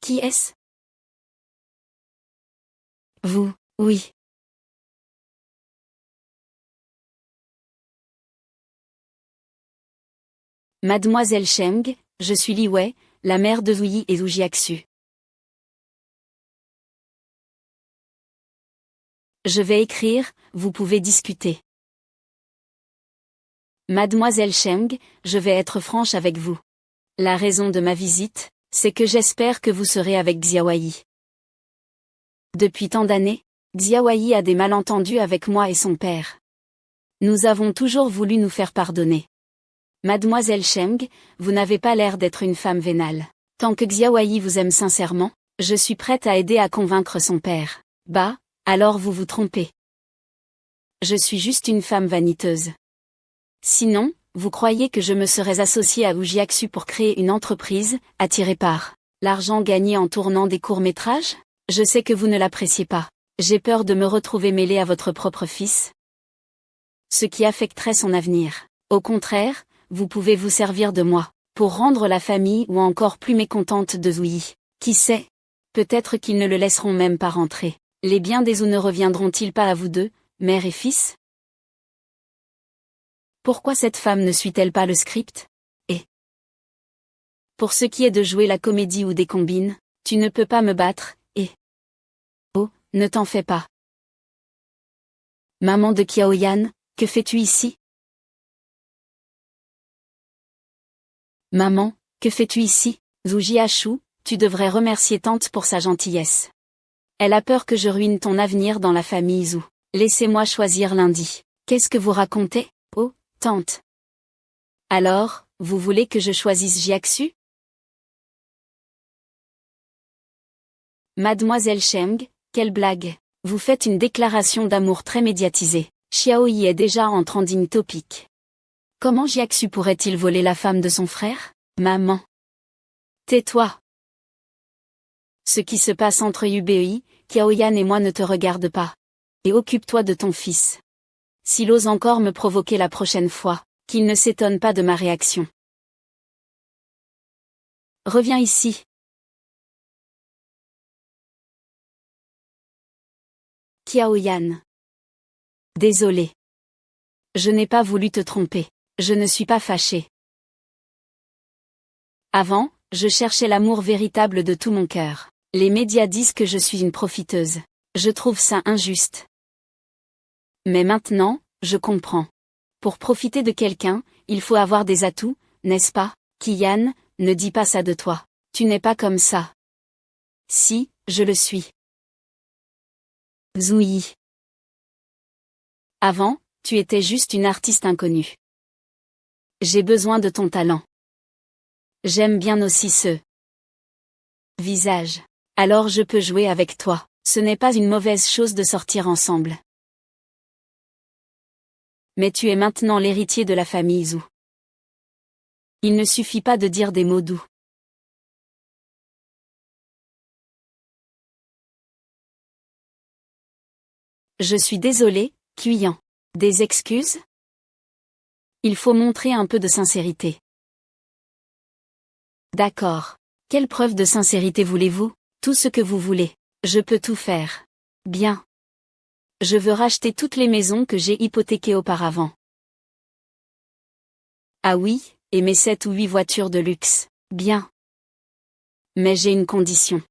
Qui est-ce? Vous, oui. Mademoiselle Cheng, je suis Li Wei, la mère de Zouyi et Zhu Jiaxu. Je vais écrire, vous pouvez discuter. Mademoiselle Cheng, je vais être franche avec vous. La raison de ma visite, c'est que j'espère que vous serez avec Xiaoyi. Depuis tant d'années, Xiaoyi a des malentendus avec moi et son père. Nous avons toujours voulu nous faire pardonner. Mademoiselle Cheng, vous n'avez pas l'air d'être une femme vénale. Tant que Xiaoyi vous aime sincèrement, je suis prête à aider à convaincre son père. Bah, alors vous vous trompez. Je suis juste une femme vaniteuse. Sinon, vous croyez que je me serais associée à Wu Jiaxu pour créer une entreprise, attirée par l'argent gagné en tournant des courts-métrages? Je sais que vous ne l'appréciez pas. J'ai peur de me retrouver mêlée à votre propre fils. Ce qui affecterait son avenir. Au contraire, vous pouvez vous servir de moi, pour rendre la famille ou encore plus mécontente de Zouyi. Qui sait? Peut-être qu'ils ne le laisseront même pas rentrer. Les biens des Zhou ne reviendront-ils pas à vous deux, mère et fils? Pourquoi cette femme ne suit-elle pas le script? Et pour ce qui est de jouer la comédie ou des combines, tu ne peux pas me battre, et... Oh, ne t'en fais pas. Maman de Qiaoyan, que fais-tu ici? Maman, que fais-tu ici? Zhu Jiaxu, tu devrais remercier tante pour sa gentillesse. Elle a peur que je ruine ton avenir dans la famille Zhou. Laissez-moi choisir lundi. Qu'est-ce que vous racontez? Oh, tante. Alors, vous voulez que je choisisse Jiaxu? Mademoiselle Cheng, quelle blague. Vous faites une déclaration d'amour très médiatisée. Xiaoyi est déjà en trending topic. Comment Jiaxu pourrait-il voler la femme de son frère? Maman. Tais-toi. Ce qui se passe entre Yubei, Qiaoyan et moi ne te regarde pas. Et occupe-toi de ton fils. S'il ose encore me provoquer la prochaine fois, qu'il ne s'étonne pas de ma réaction. Reviens ici. Qiaoyan. Désolé. Je n'ai pas voulu te tromper. Je ne suis pas fâchée. Avant, je cherchais l'amour véritable de tout mon cœur. Les médias disent que je suis une profiteuse. Je trouve ça injuste. Mais maintenant, je comprends. Pour profiter de quelqu'un, il faut avoir des atouts, n'est-ce pas? Qian, ne dis pas ça de toi. Tu n'es pas comme ça. Si, je le suis. Zouyi. Avant, tu étais juste une artiste inconnue. J'ai besoin de ton talent. J'aime bien aussi ce visage. Alors je peux jouer avec toi. Ce n'est pas une mauvaise chose de sortir ensemble. Mais tu es maintenant l'héritier de la famille Zhou. Il ne suffit pas de dire des mots doux. Je suis désolé, Cuyan. Des excuses? Il faut montrer un peu de sincérité. D'accord. Quelle preuve de sincérité voulez-vous? Tout ce que vous voulez. Je peux tout faire. Bien. Je veux racheter toutes les maisons que j'ai hypothéquées auparavant. Ah oui, et mes 7 ou 8 voitures de luxe. Bien. Mais j'ai une condition.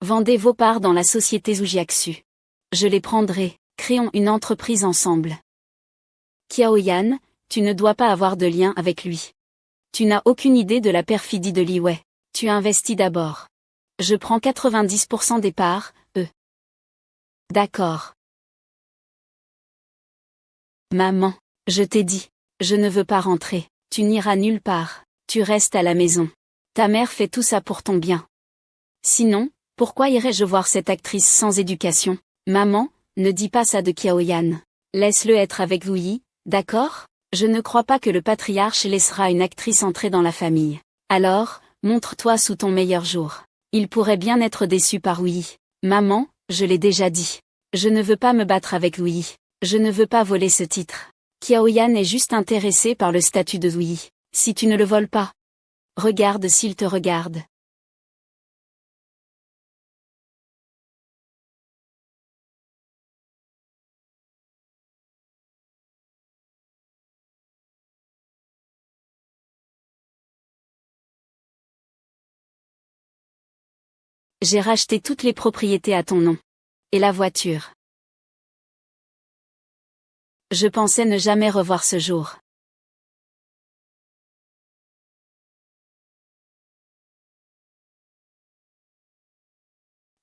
Vendez vos parts dans la société Zoujiaksu. Je les prendrai, créons une entreprise ensemble. Qiaoyan, tu ne dois pas avoir de lien avec lui. Tu n'as aucune idée de la perfidie de Li Wei. Tu investis d'abord. Je prends 90% des parts, D'accord. Maman, je t'ai dit, je ne veux pas rentrer. Tu n'iras nulle part. Tu restes à la maison. Ta mère fait tout ça pour ton bien. Sinon, pourquoi irais-je voir cette actrice sans éducation? Maman, ne dis pas ça de Qiaoyan. Laisse-le être avec Louis, d'accord? Je ne crois pas que le patriarche laissera une actrice entrer dans la famille. Alors, montre-toi sous ton meilleur jour. Il pourrait bien être déçu par Louis. Maman, je l'ai déjà dit. Je ne veux pas me battre avec Louis. Je ne veux pas voler ce titre. Qiaoyan est juste intéressé par le statut de Louis. Si tu ne le voles pas. Regarde s'il te regarde. J'ai racheté toutes les propriétés à ton nom. Et la voiture. Je pensais ne jamais revoir ce jour.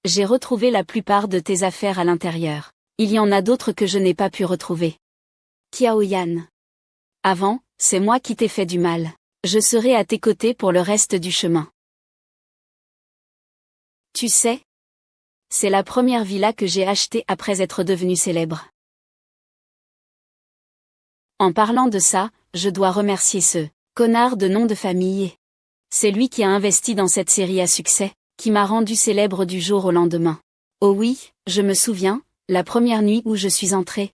J'ai retrouvé la plupart de tes affaires à l'intérieur. Il y en a d'autres que je n'ai pas pu retrouver. Qiaoyan. Avant, c'est moi qui t'ai fait du mal. Je serai à tes côtés pour le reste du chemin. Tu sais, c'est la première villa que j'ai achetée après être devenue célèbre. En parlant de ça, je dois remercier ce connard de nom de famille. C'est lui qui a investi dans cette série à succès, qui m'a rendu célèbre du jour au lendemain. Oh oui, je me souviens, la première nuit où je suis entrée.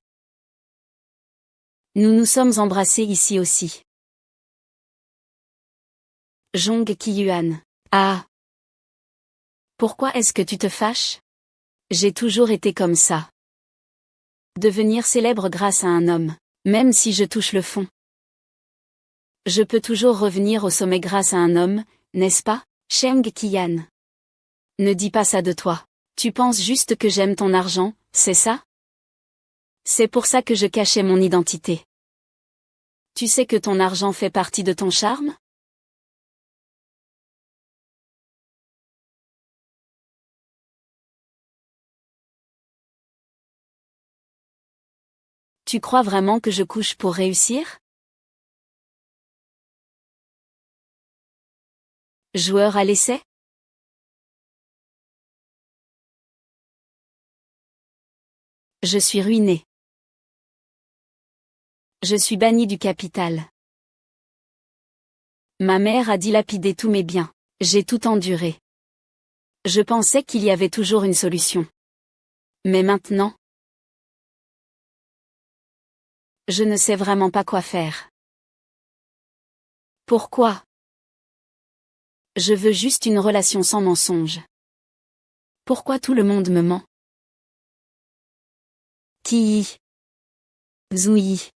Nous nous sommes embrassés ici aussi. Zhong Qiyuan. Ah. Pourquoi est-ce que tu te fâches? J'ai toujours été comme ça. Devenir célèbre grâce à un homme, même si je touche le fond. Je peux toujours revenir au sommet grâce à un homme, n'est-ce pas, Zhong Qiyan? Ne dis pas ça de toi. Tu penses juste que j'aime ton argent, c'est ça? C'est pour ça que je cachais mon identité. Tu sais que ton argent fait partie de ton charme? Tu crois vraiment que je couche pour réussir? Joueur à l'essai? Je suis ruiné. Je suis banni du capital. Ma mère a dilapidé tous mes biens. J'ai tout enduré. Je pensais qu'il y avait toujours une solution. Mais maintenant, je ne sais vraiment pas quoi faire. Pourquoi? Je veux juste une relation sans mensonge. Pourquoi tout le monde me ment? Qui? Zoui.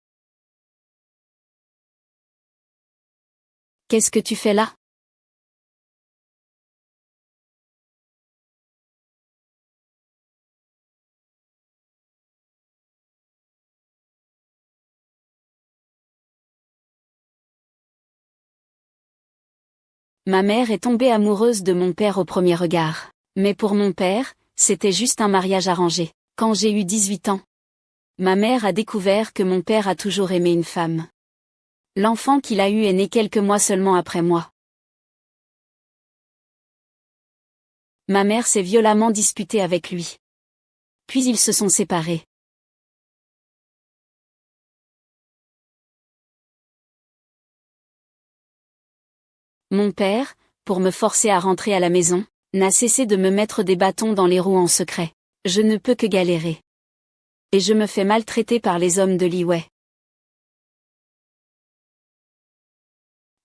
Qu'est-ce que tu fais là? Ma mère est tombée amoureuse de mon père au premier regard. Mais pour mon père, c'était juste un mariage arrangé. Quand j'ai eu 18 ans, ma mère a découvert que mon père a toujours aimé une femme. L'enfant qu'il a eu est né quelques mois seulement après moi. Ma mère s'est violemment disputée avec lui. Puis ils se sont séparés. Mon père, pour me forcer à rentrer à la maison, n'a cessé de me mettre des bâtons dans les roues en secret. Je ne peux que galérer. Et je me fais maltraiter par les hommes de Li Wei.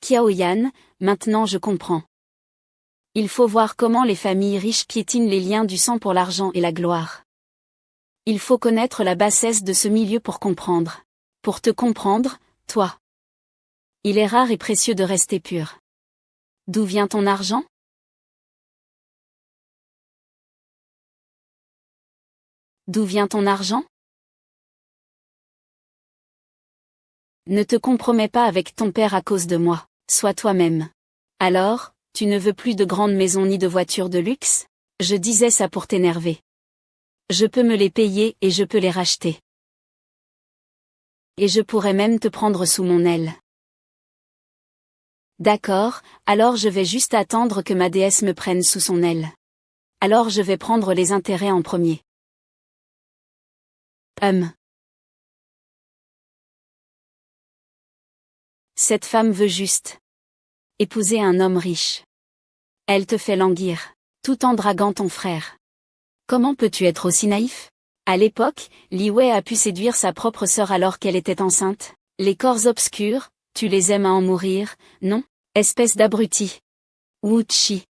Qiaoyan, maintenant je comprends. Il faut voir comment les familles riches piétinent les liens du sang pour l'argent et la gloire. Il faut connaître la bassesse de ce milieu pour comprendre. Pour te comprendre, toi. Il est rare et précieux de rester pur. D'où vient ton argent? D'où vient ton argent? Ne te compromets pas avec ton père à cause de moi, sois toi-même. Alors, tu ne veux plus de grandes maisons ni de voitures de luxe? Je disais ça pour t'énerver. Je peux me les payer et je peux les racheter. Et je pourrais même te prendre sous mon aile. D'accord, alors je vais juste attendre que ma déesse me prenne sous son aile. Alors je vais prendre les intérêts en premier. Cette femme veut juste épouser un homme riche. Elle te fait languir, tout en draguant ton frère. Comment peux-tu être aussi naïf? À l'époque, Li Wei a pu séduire sa propre sœur alors qu'elle était enceinte. Les corps obscurs, tu les aimes à en mourir, non? Espèce d'abruti. Wu Chi.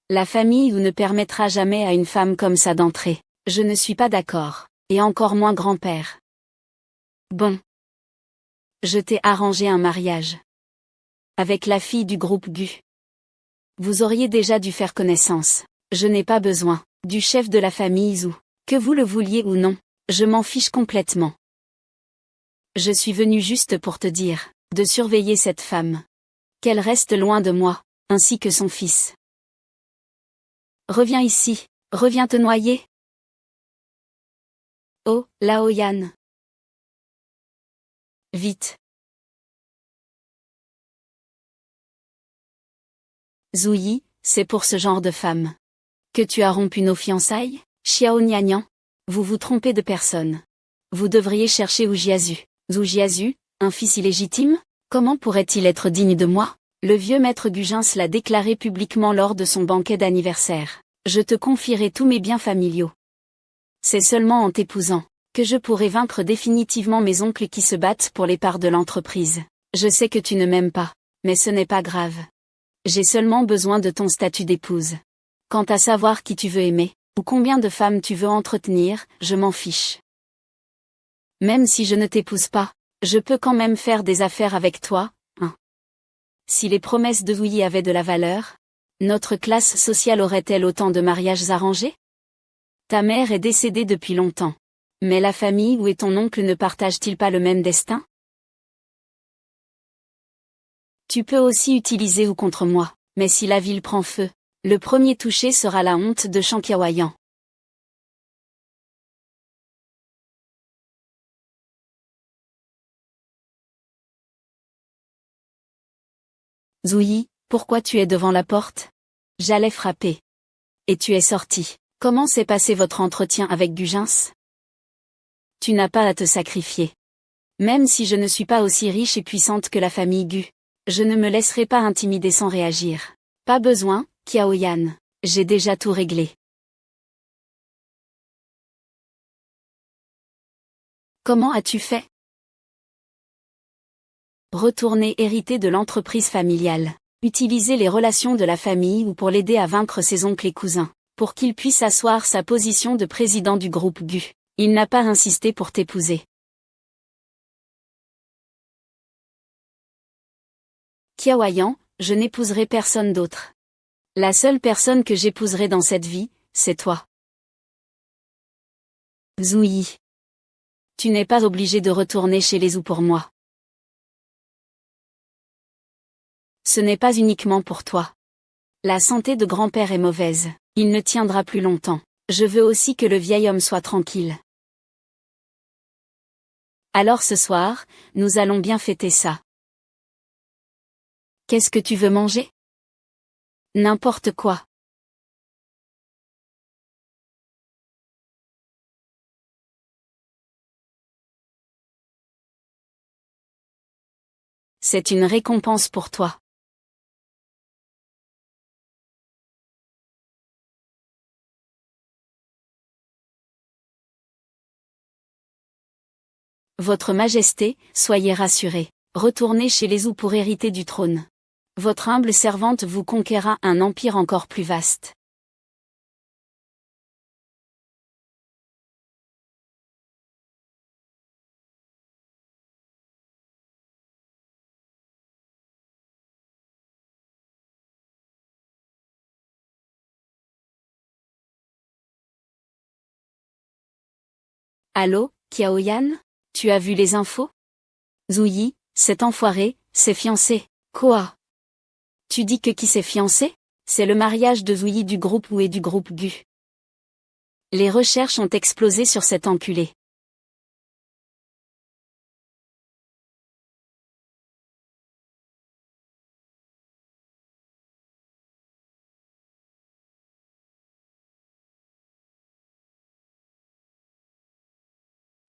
La famille ne permettra jamais à une femme comme ça d'entrer. Je ne suis pas d'accord, et encore moins grand-père. Bon. Je t'ai arrangé un mariage. Avec la fille du groupe Gu. Vous auriez déjà dû faire connaissance. Je n'ai pas besoin du chef de la famille Zhou. Que vous le vouliez ou non, je m'en fiche complètement. Je suis venu juste pour te dire de surveiller cette femme. Qu'elle reste loin de moi, ainsi que son fils. Reviens ici, reviens te noyer. Oh, Lao Yan. Vite. Zouyi, c'est pour ce genre de femme que tu as rompu nos fiançailles? Xiao Nianyan, vous vous trompez de personne. Vous devriez chercher Wu Jiazu. Zhu Jiazu, un fils illégitime? Comment pourrait-il être digne de moi? Le vieux maître Gugens l'a déclaré publiquement lors de son banquet d'anniversaire. Je te confierai tous mes biens familiaux. C'est seulement en t'épousant que je pourrai vaincre définitivement mes oncles qui se battent pour les parts de l'entreprise. Je sais que tu ne m'aimes pas, mais ce n'est pas grave. J'ai seulement besoin de ton statut d'épouse. Quant à savoir qui tu veux aimer, ou combien de femmes tu veux entretenir, je m'en fiche. Même si je ne t'épouse pas, je peux quand même faire des affaires avec toi, hein. Si les promesses de Zouyi avaient de la valeur, notre classe sociale aurait-elle autant de mariages arrangés? Ta mère est décédée depuis longtemps. Mais la famille ou et ton oncle ne partagent-ils pas le même destin? Tu peux aussi utiliser ou contre moi, mais si la ville prend feu, le premier touché sera la honte de Shankiawayan. Zouyi, pourquoi tu es devant la porte? J'allais frapper. Et tu es sorti. Comment s'est passé votre entretien avec Gugens? Tu n'as pas à te sacrifier. Même si je ne suis pas aussi riche et puissante que la famille Gu, je ne me laisserai pas intimider sans réagir. Pas besoin, Qiaoyan. J'ai déjà tout réglé. Comment as-tu fait? Retourner hériter de l'entreprise familiale. Utiliser les relations de la famille ou pour l'aider à vaincre ses oncles et cousins, pour qu'il puisse asseoir sa position de président du groupe Gu. Il n'a pas insisté pour t'épouser. Qiaoyan, je n'épouserai personne d'autre. La seule personne que j'épouserai dans cette vie, c'est toi. Zouyi. Tu n'es pas obligé de retourner chez les Zhou pour moi. Ce n'est pas uniquement pour toi. La santé de grand-père est mauvaise. Il ne tiendra plus longtemps. Je veux aussi que le vieil homme soit tranquille. Alors ce soir, nous allons bien fêter ça. Qu'est-ce que tu veux manger? N'importe quoi. C'est une récompense pour toi. Votre Majesté, soyez rassurée. Retournez chez les Zhou pour hériter du trône. Votre humble servante vous conquérera un empire encore plus vaste. Allô, Qiaoyan? Tu as vu les infos? Zhu Yi, cet enfoiré, s'est fiancé. Quoi? Tu dis que qui s'est fiancé? C'est le mariage de Zhu Yi du groupe Wu et du groupe Gu. Les recherches ont explosé sur cet enculé.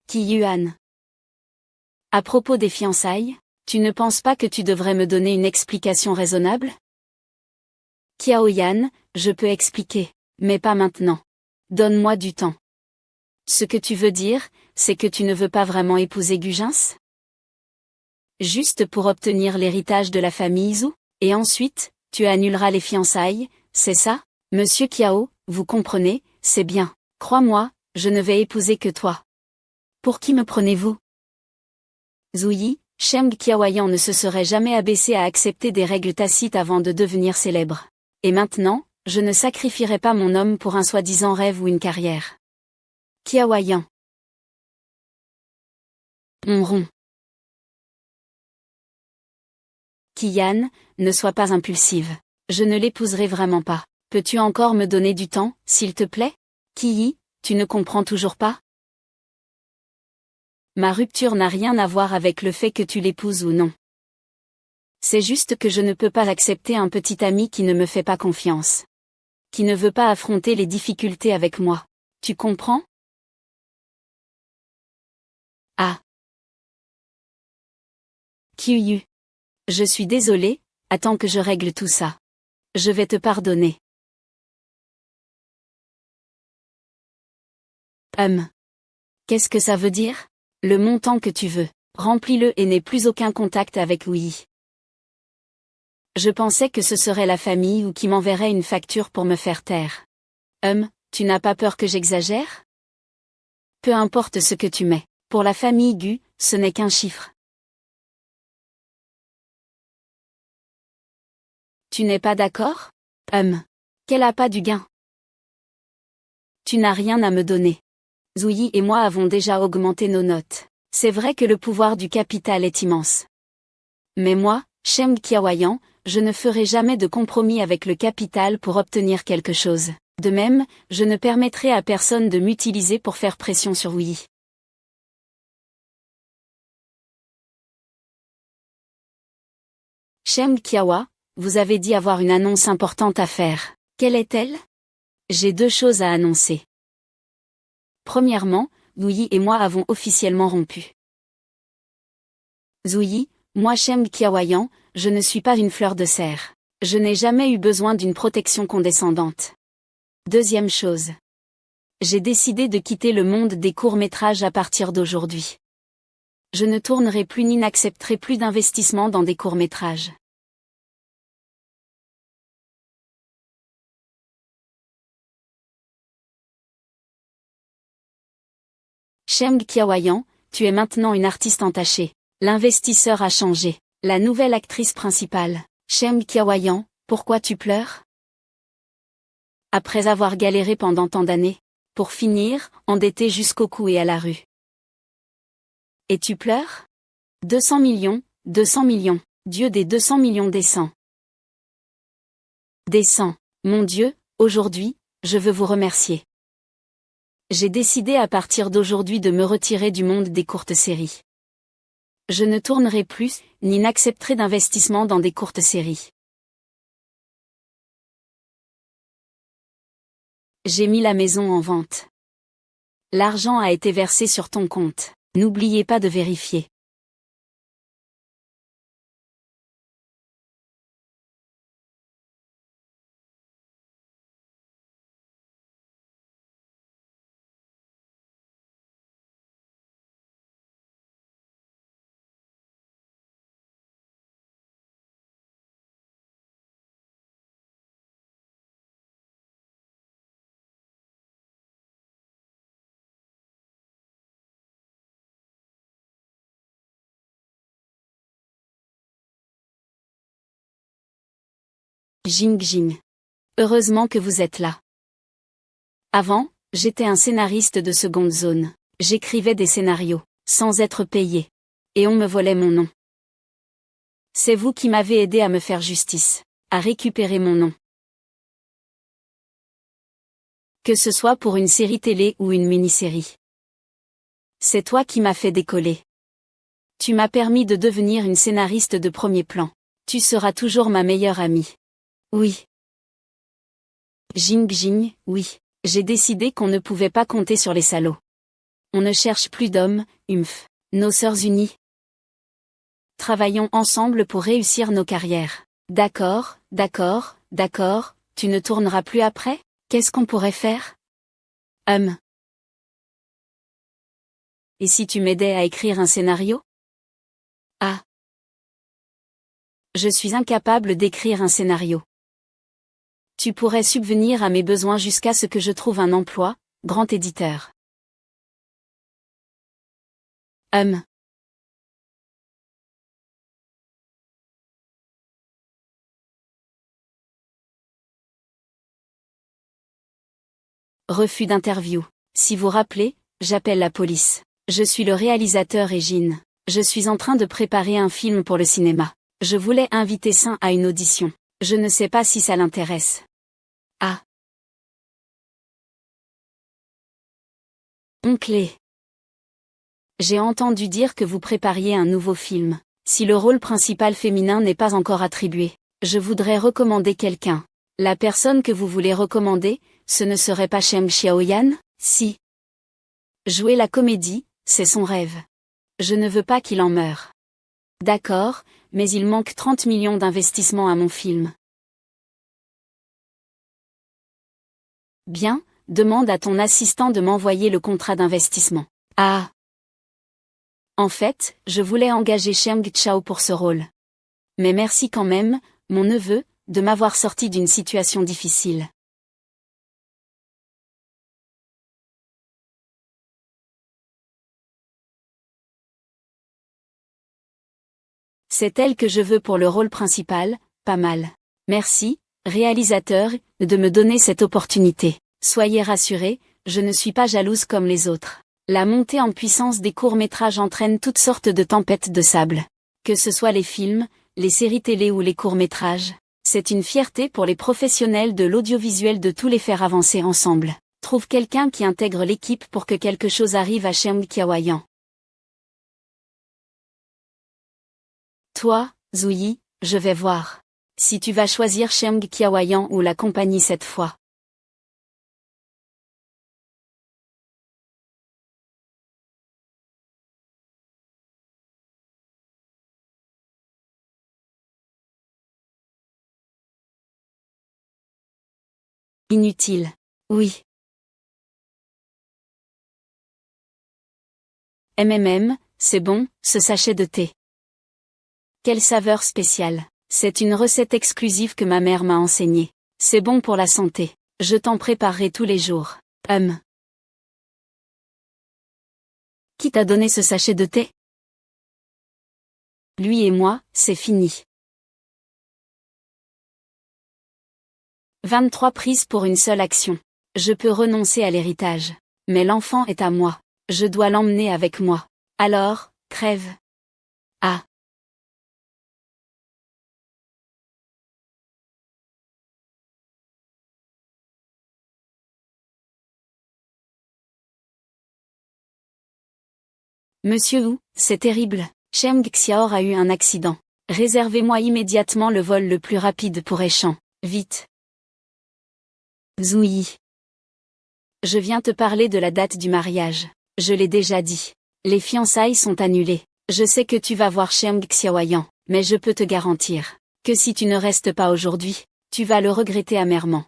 Qi Yuan. À propos des fiançailles, tu ne penses pas que tu devrais me donner une explication raisonnable? Qiaoyan, je peux expliquer, mais pas maintenant. Donne-moi du temps. Ce que tu veux dire, c'est que tu ne veux pas vraiment épouser Gujins? Juste pour obtenir l'héritage de la famille Zhou, et ensuite, tu annuleras les fiançailles, c'est ça? Monsieur Qiao, vous comprenez, c'est bien. Crois-moi, je ne vais épouser que toi. Pour qui me prenez-vous? Zhu Yi, Sheng Qiaoyan ne se serait jamais abaissé à accepter des règles tacites avant de devenir célèbre. Et maintenant, je ne sacrifierai pas mon homme pour un soi-disant rêve ou une carrière. Qiaoyan. Rond. Qian, ne sois pas impulsive. Je ne l'épouserai vraiment pas. Peux-tu encore me donner du temps, s'il te plaît? Qi, tu ne comprends toujours pas? Ma rupture n'a rien à voir avec le fait que tu l'épouses ou non. C'est juste que je ne peux pas accepter un petit ami qui ne me fait pas confiance. Qui ne veut pas affronter les difficultés avec moi. Tu comprends? Ah. Qiyu. Je suis désolé, attends que je règle tout ça. Je vais te pardonner. Qu'est-ce que ça veut dire? Le montant que tu veux. Remplis-le et n'aie plus aucun contact avec Wu. Je pensais que ce serait la famille ou qui m'enverrait une facture pour me faire taire. Tu n'as pas peur que j'exagère? Peu importe ce que tu mets. Pour la famille Gu, ce n'est qu'un chiffre. Tu n'es pas d'accord? Quel appât du gain? Tu n'as rien à me donner. Zhu Yi et moi avons déjà augmenté nos notes. C'est vrai que le pouvoir du capital est immense. Mais moi, Sheng Qiaoyan, je ne ferai jamais de compromis avec le capital pour obtenir quelque chose. De même, je ne permettrai à personne de m'utiliser pour faire pression sur Wu. Sheng Qiaowa, vous avez dit avoir une annonce importante à faire. Quelle est-elle? J'ai deux choses à annoncer. Premièrement, Zhu Yi et moi avons officiellement rompu. Zhu Yi, moi Sheng Qiaoyan, je ne suis pas une fleur de serre. Je n'ai jamais eu besoin d'une protection condescendante. Deuxième chose. J'ai décidé de quitter le monde des courts-métrages à partir d'aujourd'hui. Je ne tournerai plus ni n'accepterai plus d'investissement dans des courts-métrages. Sheng Qiaoyan, tu es maintenant une artiste entachée. L'investisseur a changé. La nouvelle actrice principale. Sheng Qiaoyan, pourquoi tu pleures? Après avoir galéré pendant tant d'années. Pour finir, endetté jusqu'au cou et à la rue. Et tu pleures? 200 millions, 200 millions. Dieu des 200 millions descend. Descend. Mon Dieu, aujourd'hui, je veux vous remercier. J'ai décidé à partir d'aujourd'hui de me retirer du monde des courtes séries. Je ne tournerai plus, ni n'accepterai d'investissement dans des courtes séries. J'ai mis la maison en vente. L'argent a été versé sur ton compte. N'oubliez pas de vérifier. Jing Jing. Heureusement que vous êtes là. Avant, j'étais un scénariste de seconde zone. J'écrivais des scénarios, sans être payé. Et on me volait mon nom. C'est vous qui m'avez aidé à me faire justice, à récupérer mon nom. Que ce soit pour une série télé ou une mini-série. C'est toi qui m'as fait décoller. Tu m'as permis de devenir une scénariste de premier plan. Tu seras toujours ma meilleure amie. Oui. Jing Jing, oui. J'ai décidé qu'on ne pouvait pas compter sur les salauds. On ne cherche plus d'hommes, humph. Nos sœurs unies. Travaillons ensemble pour réussir nos carrières. D'accord, d'accord, d'accord, tu ne tourneras plus après? Qu'est-ce qu'on pourrait faire? Et si tu m'aidais à écrire un scénario? Ah. Je suis incapable d'écrire un scénario. Tu pourrais subvenir à mes besoins jusqu'à ce que je trouve un emploi, grand éditeur. Refus d'interview. Si vous rappelez, j'appelle la police. Je suis le réalisateur et Jean. Je suis en train de préparer un film pour le cinéma. Je voulais inviter Saint à une audition. Je ne sais pas si ça l'intéresse. Ah. Oncle. J'ai entendu dire que vous prépariez un nouveau film. Si le rôle principal féminin n'est pas encore attribué, je voudrais recommander quelqu'un. La personne que vous voulez recommander, ce ne serait pas Sheng Xiaoyan? Si. Jouer la comédie, c'est son rêve. Je ne veux pas qu'il en meure. D'accord, mais il manque 30 millions d'investissements à mon film. Bien, demande à ton assistant de m'envoyer le contrat d'investissement. Ah. En fait, je voulais engager Sheng Chao pour ce rôle. Mais merci quand même, mon neveu, de m'avoir sorti d'une situation difficile. C'est elle que je veux pour le rôle principal, pas mal. Merci, réalisateur, de me donner cette opportunité. Soyez rassurés, je ne suis pas jalouse comme les autres. La montée en puissance des courts-métrages entraîne toutes sortes de tempêtes de sable. Que ce soit les films, les séries télé ou les courts-métrages, c'est une fierté pour les professionnels de l'audiovisuel de tous les faire avancer ensemble. Trouve quelqu'un qui intègre l'équipe pour que quelque chose arrive à Sheng Qiaoyan. Toi, Zouyi, je vais voir. Si tu vas choisir Sheng Qiaoyan ou la compagnie cette fois. Inutile. Oui. C'est bon, ce sachet de thé. Quelle saveur spéciale. C'est une recette exclusive que ma mère m'a enseignée. C'est bon pour la santé. Je t'en préparerai tous les jours. Qui t'a donné ce sachet de thé? Lui et moi, c'est fini. 23 prises pour une seule action. Je peux renoncer à l'héritage. Mais l'enfant est à moi. Je dois l'emmener avec moi. Alors, crève. Ah. Monsieur Wu, c'est terrible. Sheng Xiao a eu un accident. Réservez-moi immédiatement le vol le plus rapide pour Échamps. Vite. Zouyi. Je viens te parler de la date du mariage. Je l'ai déjà dit. Les fiançailles sont annulées. Je sais que tu vas voir Sheng Xiaoyan, mais je peux te garantir que si tu ne restes pas aujourd'hui, tu vas le regretter amèrement.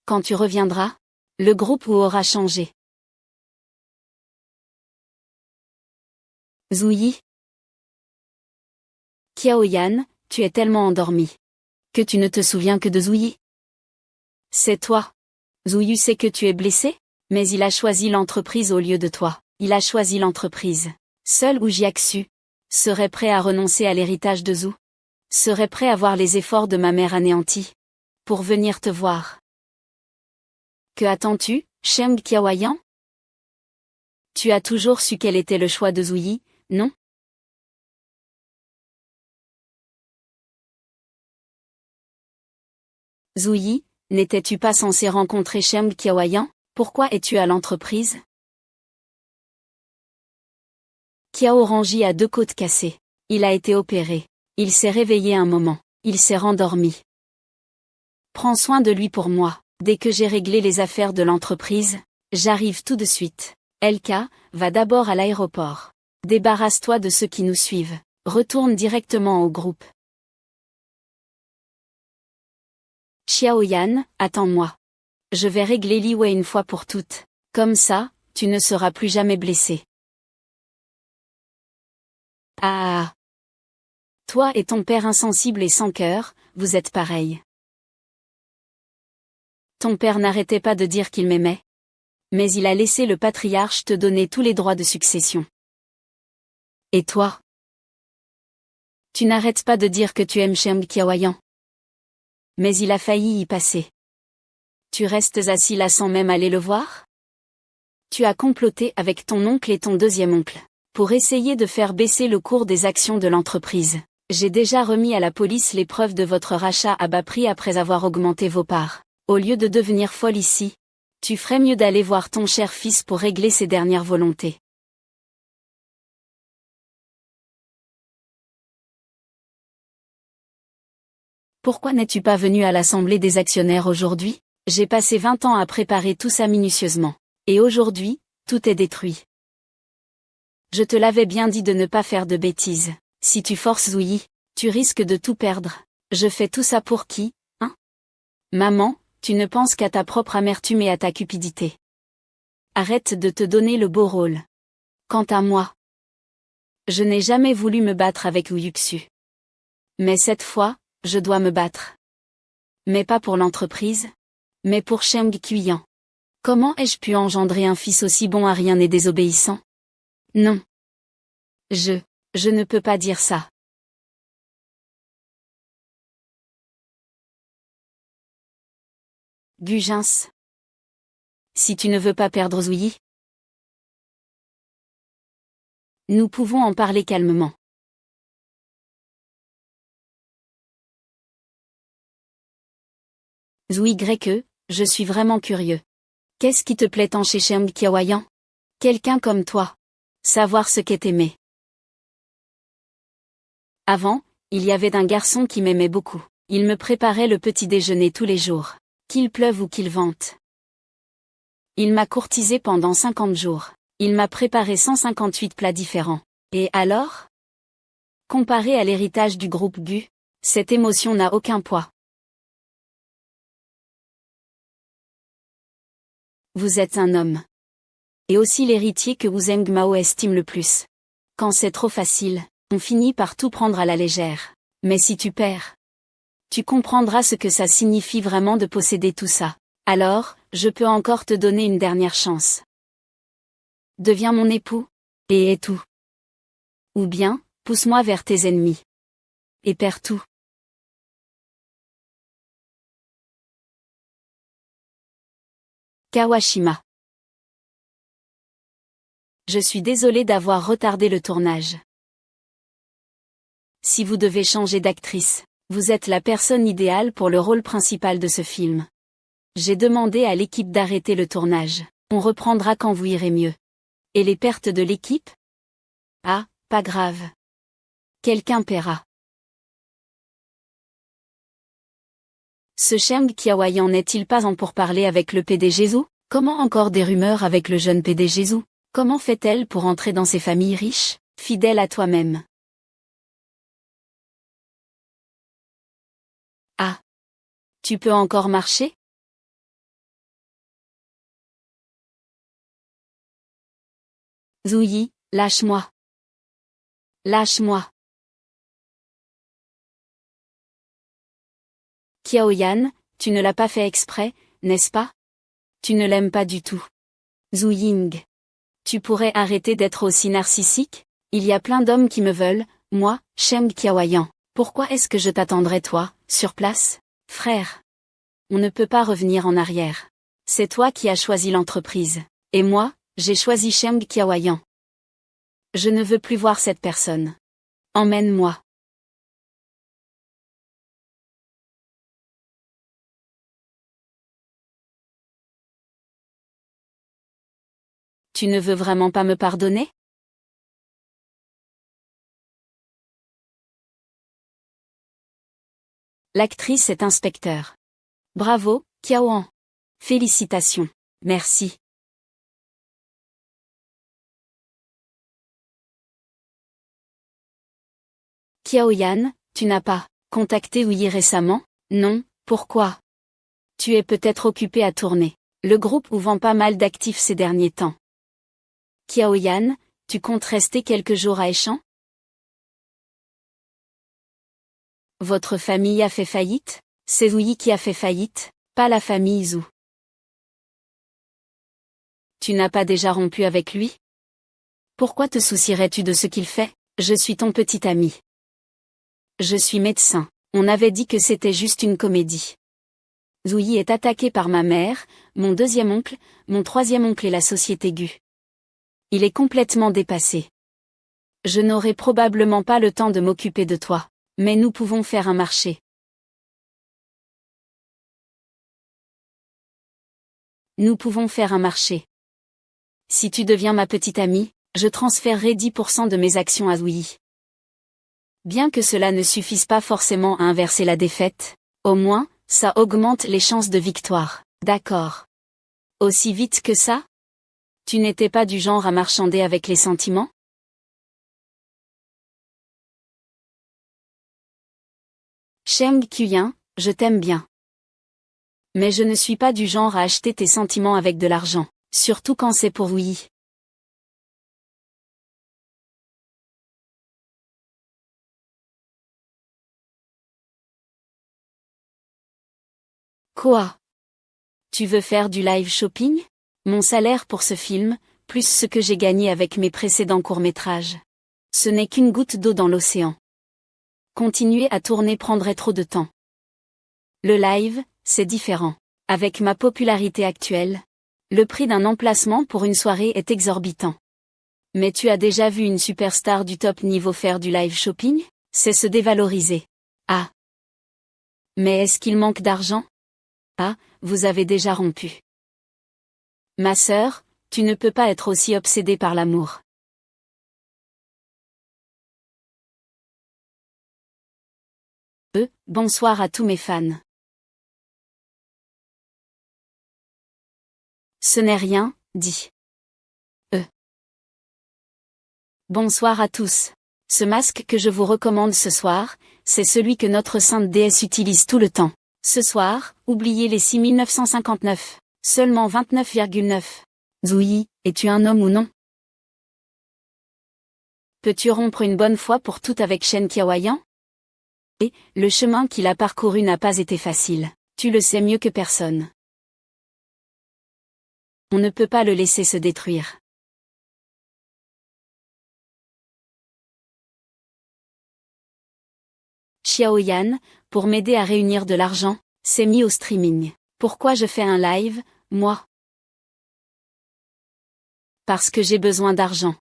Quand tu reviendras, le groupe Wu aura changé. Zouyi. Qiaoyan, tu es tellement endormi que tu ne te souviens que de Zouyi. C'est toi. Zouyi sait que tu es blessé, mais il a choisi l'entreprise au lieu de toi. Il a choisi l'entreprise. Seul Wu Jiaxu serait prêt à renoncer à l'héritage de Zhou. serait prêt à voir les efforts de ma mère anéantis pour venir te voir. Que attends-tu, Cheng Qiaoyan? Tu as toujours su quel était le choix de Zouyi, non? Zouyi, n'étais-tu pas censé rencontrer Cheng Qiaoyan? Pourquoi es-tu à l'entreprise? Qiao Rangi a 2 côtes cassées. Il a été opéré. Il s'est réveillé un moment. Il s'est rendormi. Prends soin de lui pour moi. Dès que j'ai réglé les affaires de l'entreprise, j'arrive tout de suite. LK, va d'abord à l'aéroport. Débarrasse-toi de ceux qui nous suivent. Retourne directement au groupe. Xiaoyan, attends-moi. Je vais régler Li Wei une fois pour toutes. Comme ça, tu ne seras plus jamais blessé. Ah. Toi et ton père insensible et sans cœur, vous êtes pareils. Ton père n'arrêtait pas de dire qu'il m'aimait. Mais il a laissé le patriarche te donner tous les droits de succession. Et toi? Tu n'arrêtes pas de dire que tu aimes Cheng Qiaoyan. Mais il a failli y passer. Tu restes assis là sans même aller le voir? Tu as comploté avec ton oncle et ton deuxième oncle, pour essayer de faire baisser le cours des actions de l'entreprise. J'ai déjà remis à la police les preuves de votre rachat à bas prix après avoir augmenté vos parts. Au lieu de devenir folle ici, tu ferais mieux d'aller voir ton cher fils pour régler ses dernières volontés. Pourquoi n'es-tu pas venu à l'assemblée des actionnaires aujourd'hui? J'ai passé 20 ans à préparer tout ça minutieusement. Et aujourd'hui, tout est détruit. Je te l'avais bien dit de ne pas faire de bêtises. Si tu forces Zouyi, tu risques de tout perdre. Je fais tout ça pour qui, hein? Maman, tu ne penses qu'à ta propre amertume et à ta cupidité. Arrête de te donner le beau rôle. Quant à moi, je n'ai jamais voulu me battre avec Wu Yuxu. Mais cette fois, je dois me battre. Mais pas pour l'entreprise, mais pour Cheng Qiaoyan. Comment ai-je pu engendrer un fils aussi bon à rien et désobéissant? Non. Je ne peux pas dire ça. Gugens. Si tu ne veux pas perdre Zouyi, nous pouvons en parler calmement. Zouyi Greke, je suis vraiment curieux. Qu'est-ce qui te plaît tant chez Cheng Qiaoyan? Quelqu'un comme toi. Savoir ce qu'est aimer. Avant, il y avait un garçon qui m'aimait beaucoup. Il me préparait le petit déjeuner tous les jours. Qu'il pleuve ou qu'il vente. Il m'a courtisé pendant 50 jours. Il m'a préparé 158 plats différents. Et alors? Comparé à l'héritage du groupe Gu, cette émotion n'a aucun poids. Vous êtes un homme. Et aussi l'héritier que Wu Zhengmao estime le plus. Quand c'est trop facile, on finit par tout prendre à la légère. Mais si tu perds, tu comprendras ce que ça signifie vraiment de posséder tout ça. Alors, je peux encore te donner une dernière chance. Deviens mon époux, et aie tout. Ou bien, pousse-moi vers tes ennemis. Et perds tout. Kawashima. Je suis désolé d'avoir retardé le tournage. Si vous devez changer d'actrice, vous êtes la personne idéale pour le rôle principal de ce film. J'ai demandé à l'équipe d'arrêter le tournage. On reprendra quand vous irez mieux. Et les pertes de l'équipe? Ah, pas grave. Quelqu'un paiera. Ce Cheng Qiaoyan n'est-il pas en pourparlers avec le PDG Zhou? Comment encore des rumeurs avec le jeune PDG Zhou? Comment fait-elle pour entrer dans ces familles riches, fidèles à toi-même? Ah. Tu peux encore marcher? Zouyi, lâche-moi. Lâche-moi. Qiaoyan, tu ne l'as pas fait exprès, n'est-ce pas? Tu ne l'aimes pas du tout. Zhu Ying. Tu pourrais arrêter d'être aussi narcissique? Il y a plein d'hommes qui me veulent, moi, Cheng Qiaoyan. Pourquoi est-ce que je t'attendrais toi, sur place, frère? On ne peut pas revenir en arrière. C'est toi qui as choisi l'entreprise. Et moi, j'ai choisi Cheng Qiaoyan. Je ne veux plus voir cette personne. Emmène-moi. Tu ne veux vraiment pas me pardonner? L'actrice est inspecteur. Bravo, Qiaoyan. Félicitations. Merci. Qiaoyan, tu n'as pas contacté Ouyi récemment? Non, pourquoi? Tu es peut-être occupé à tourner. Le groupe ou vend pas mal d'actifs ces derniers temps. Qiaoyan, tu comptes rester quelques jours à Échamps? Votre famille a fait faillite? C'est Ouyi qui a fait faillite, pas la famille Zhou. Tu n'as pas déjà rompu avec lui? Pourquoi te soucierais-tu de ce qu'il fait? Je suis ton petit ami. Je suis médecin. On avait dit que c'était juste une comédie. Zouyi est attaqué par ma mère, mon deuxième oncle, mon troisième oncle et la société Gu. Il est complètement dépassé. Je n'aurai probablement pas le temps de m'occuper de toi, mais nous pouvons faire un marché. Nous pouvons faire un marché. Si tu deviens ma petite amie, je transférerai 10% de mes actions à Zouyi. Bien que cela ne suffise pas forcément à inverser la défaite, au moins, ça augmente les chances de victoire. D'accord. Aussi vite que ça? Tu n'étais pas du genre à marchander avec les sentiments? Cheng Qiaoyan, je t'aime bien. Mais je ne suis pas du genre à acheter tes sentiments avec de l'argent, surtout quand c'est pour oui. Quoi? Tu veux faire du live shopping? Mon salaire pour ce film, plus ce que j'ai gagné avec mes précédents courts-métrages. Ce n'est qu'une goutte d'eau dans l'océan. Continuer à tourner prendrait trop de temps. Le live, c'est différent. Avec ma popularité actuelle, le prix d'un emplacement pour une soirée est exorbitant. Mais tu as déjà vu une superstar du top niveau faire du live shopping? C'est se dévaloriser. Ah. Mais est-ce qu'il manque d'argent? Ah, vous avez déjà rompu. Ma sœur, tu ne peux pas être aussi obsédée par l'amour. Bonsoir à tous mes fans. Ce n'est rien, dit. Bonsoir à tous. Ce masque que je vous recommande ce soir, c'est celui que notre sainte déesse utilise tout le temps. Ce soir, oubliez les 6959. Seulement 29,9. Zouyi, es-tu un homme ou non? Peux-tu rompre une bonne fois pour toutes avec Cheng Qiaoyan? Et, le chemin qu'il a parcouru n'a pas été facile. Tu le sais mieux que personne. On ne peut pas le laisser se détruire. Qiaoyan, pour m'aider à réunir de l'argent, s'est mis au streaming. Pourquoi je fais un live, moi? Parce que j'ai besoin d'argent.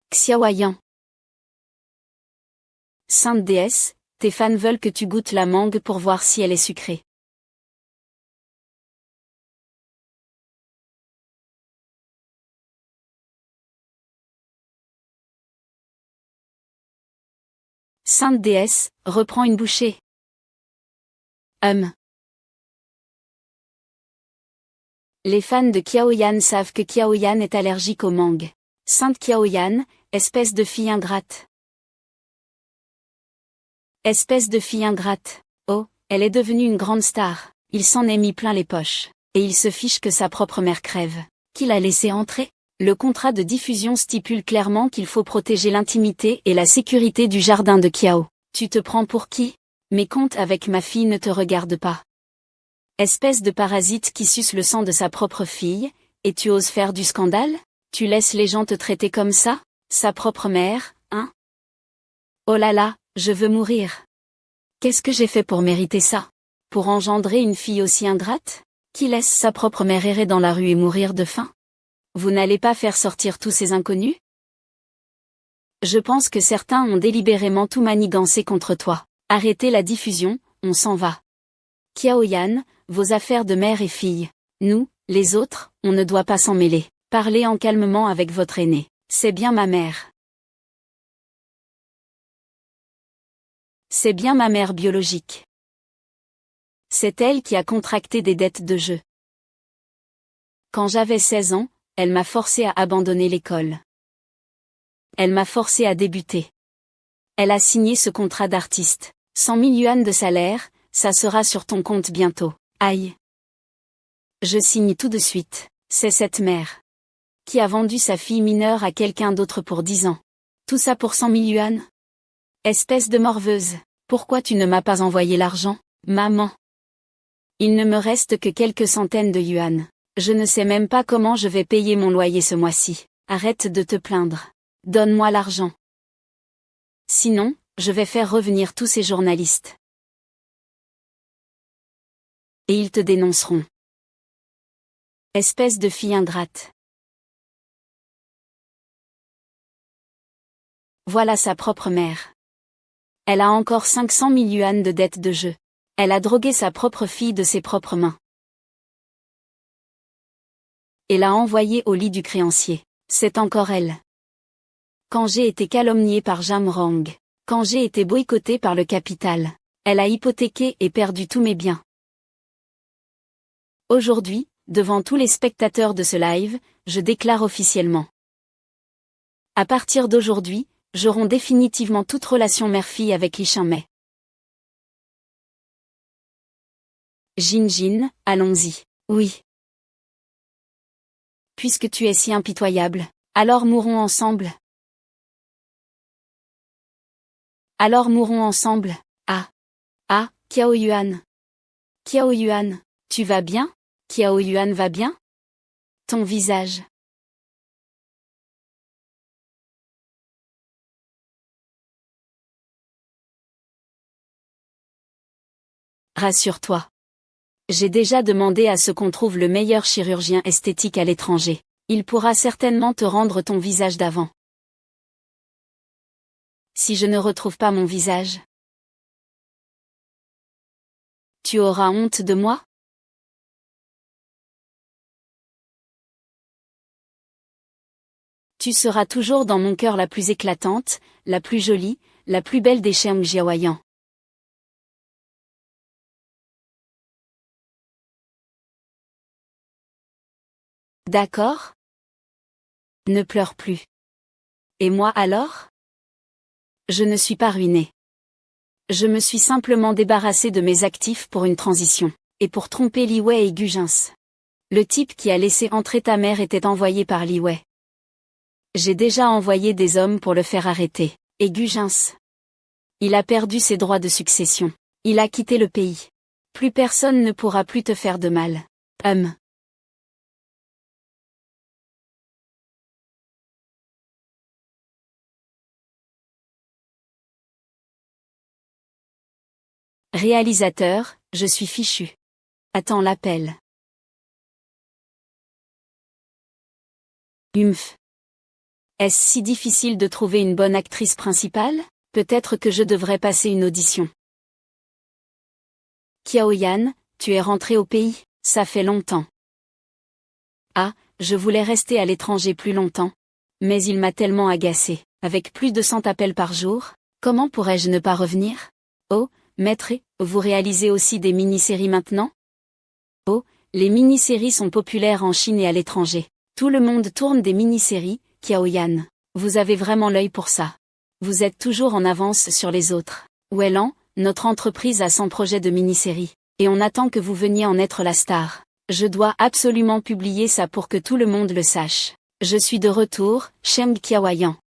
Qiaoyan. Sainte déesse, tes fans veulent que tu goûtes la mangue pour voir si elle est sucrée. Sainte déesse, reprends une bouchée. Les fans de Qiaoyan savent que Qiaoyan est allergique aux mangues. Sainte Qiaoyan, espèce de fille ingrate. Espèce de fille ingrate. Oh, elle est devenue une grande star. Il s'en est mis plein les poches. Et il se fiche que sa propre mère crève. Qui l'a laissé entrer? Le contrat de diffusion stipule clairement qu'il faut protéger l'intimité et la sécurité du jardin de Qiao. Tu te prends pour qui? Mes comptes avec ma fille ne te regardent pas. Espèce de parasite qui suce le sang de sa propre fille, et tu oses faire du scandale? Tu laisses les gens te traiter comme ça? Sa propre mère, hein? Oh là là, je veux mourir. Qu'est-ce que j'ai fait pour mériter ça? Pour engendrer une fille aussi ingrate? Qui laisse sa propre mère errer dans la rue et mourir de faim? Vous n'allez pas faire sortir tous ces inconnus? Je pense que certains ont délibérément tout manigancé contre toi. Arrêtez la diffusion, on s'en va. Qiaoyan, vos affaires de mère et fille. Nous, les autres, on ne doit pas s'en mêler. Parlez en calmement avec votre aîné. C'est bien ma mère. C'est bien ma mère biologique. C'est elle qui a contracté des dettes de jeu. Quand j'avais 16 ans, elle m'a forcé à abandonner l'école. Elle m'a forcé à débuter. Elle a signé ce contrat d'artiste. 100 000 yuans de salaire, ça sera sur ton compte bientôt. Aïe. Je signe tout de suite. C'est cette mère qui a vendu sa fille mineure à quelqu'un d'autre pour 10 ans. Tout ça pour 100 000 yuans? Espèce de morveuse, pourquoi tu ne m'as pas envoyé l'argent, maman? Il ne me reste que quelques centaines de yuans. Je ne sais même pas comment je vais payer mon loyer ce mois-ci. Arrête de te plaindre. Donne-moi l'argent. Sinon, je vais faire revenir tous ces journalistes. Et ils te dénonceront. Espèce de fille ingrate. Voilà sa propre mère. Elle a encore 500 000 yuans de dettes de jeu. Elle a drogué sa propre fille de ses propres mains. Et l'a envoyée au lit du créancier. C'est encore elle. Quand j'ai été calomniée par Jamrong, quand j'ai été boycottée par le capital, elle a hypothéqué et perdu tous mes biens. Aujourd'hui, devant tous les spectateurs de ce live, je déclare officiellement. À partir d'aujourd'hui, j'aurons définitivement toute relation mère-fille avec Li Shinmei. Jin, allons-y. Oui. Puisque tu es si impitoyable, alors mourons ensemble. Alors mourons ensemble. Ah, Qiaoyuan. Qiaoyuan, tu vas bien? Qiaoyuan va bien? Ton visage. Rassure-toi. J'ai déjà demandé à ce qu'on trouve le meilleur chirurgien esthétique à l'étranger. Il pourra certainement te rendre ton visage d'avant. Si je ne retrouve pas mon visage, tu auras honte de moi? Tu seras toujours dans mon cœur la plus éclatante, la plus jolie, la plus belle des Sheng Jiaoyan. D'accord? Ne pleure plus. Et moi alors? Je ne suis pas ruinée. Je me suis simplement débarrassée de mes actifs pour une transition, et pour tromper Li Wei et Gu Jins. Le type qui a laissé entrer ta mère était envoyé par Li Wei. J'ai déjà envoyé des hommes pour le faire arrêter, et Gu Jins. Il a perdu ses droits de succession. Il a quitté le pays. Plus personne ne pourra plus te faire de mal. Réalisateur, je suis fichu. Attends l'appel. Est-ce si difficile de trouver une bonne actrice principale? Peut-être que je devrais passer une audition. Qiaoyan, tu es rentré au pays, ça fait longtemps. Ah, je voulais rester à l'étranger plus longtemps. Mais il m'a tellement agacé. Avec plus de 100 appels par jour, comment pourrais-je ne pas revenir? Oh, maître, vous réalisez aussi des mini-séries maintenant? Oh, les mini-séries sont populaires en Chine et à l'étranger. Tout le monde tourne des mini-séries, Qiaoyan. Vous avez vraiment l'œil pour ça. Vous êtes toujours en avance sur les autres. Wellan, notre entreprise a 100 projets de mini-séries. Et on attend que vous veniez en être la star. Je dois absolument publier ça pour que tout le monde le sache. Je suis de retour, Sheng Qiaoyan.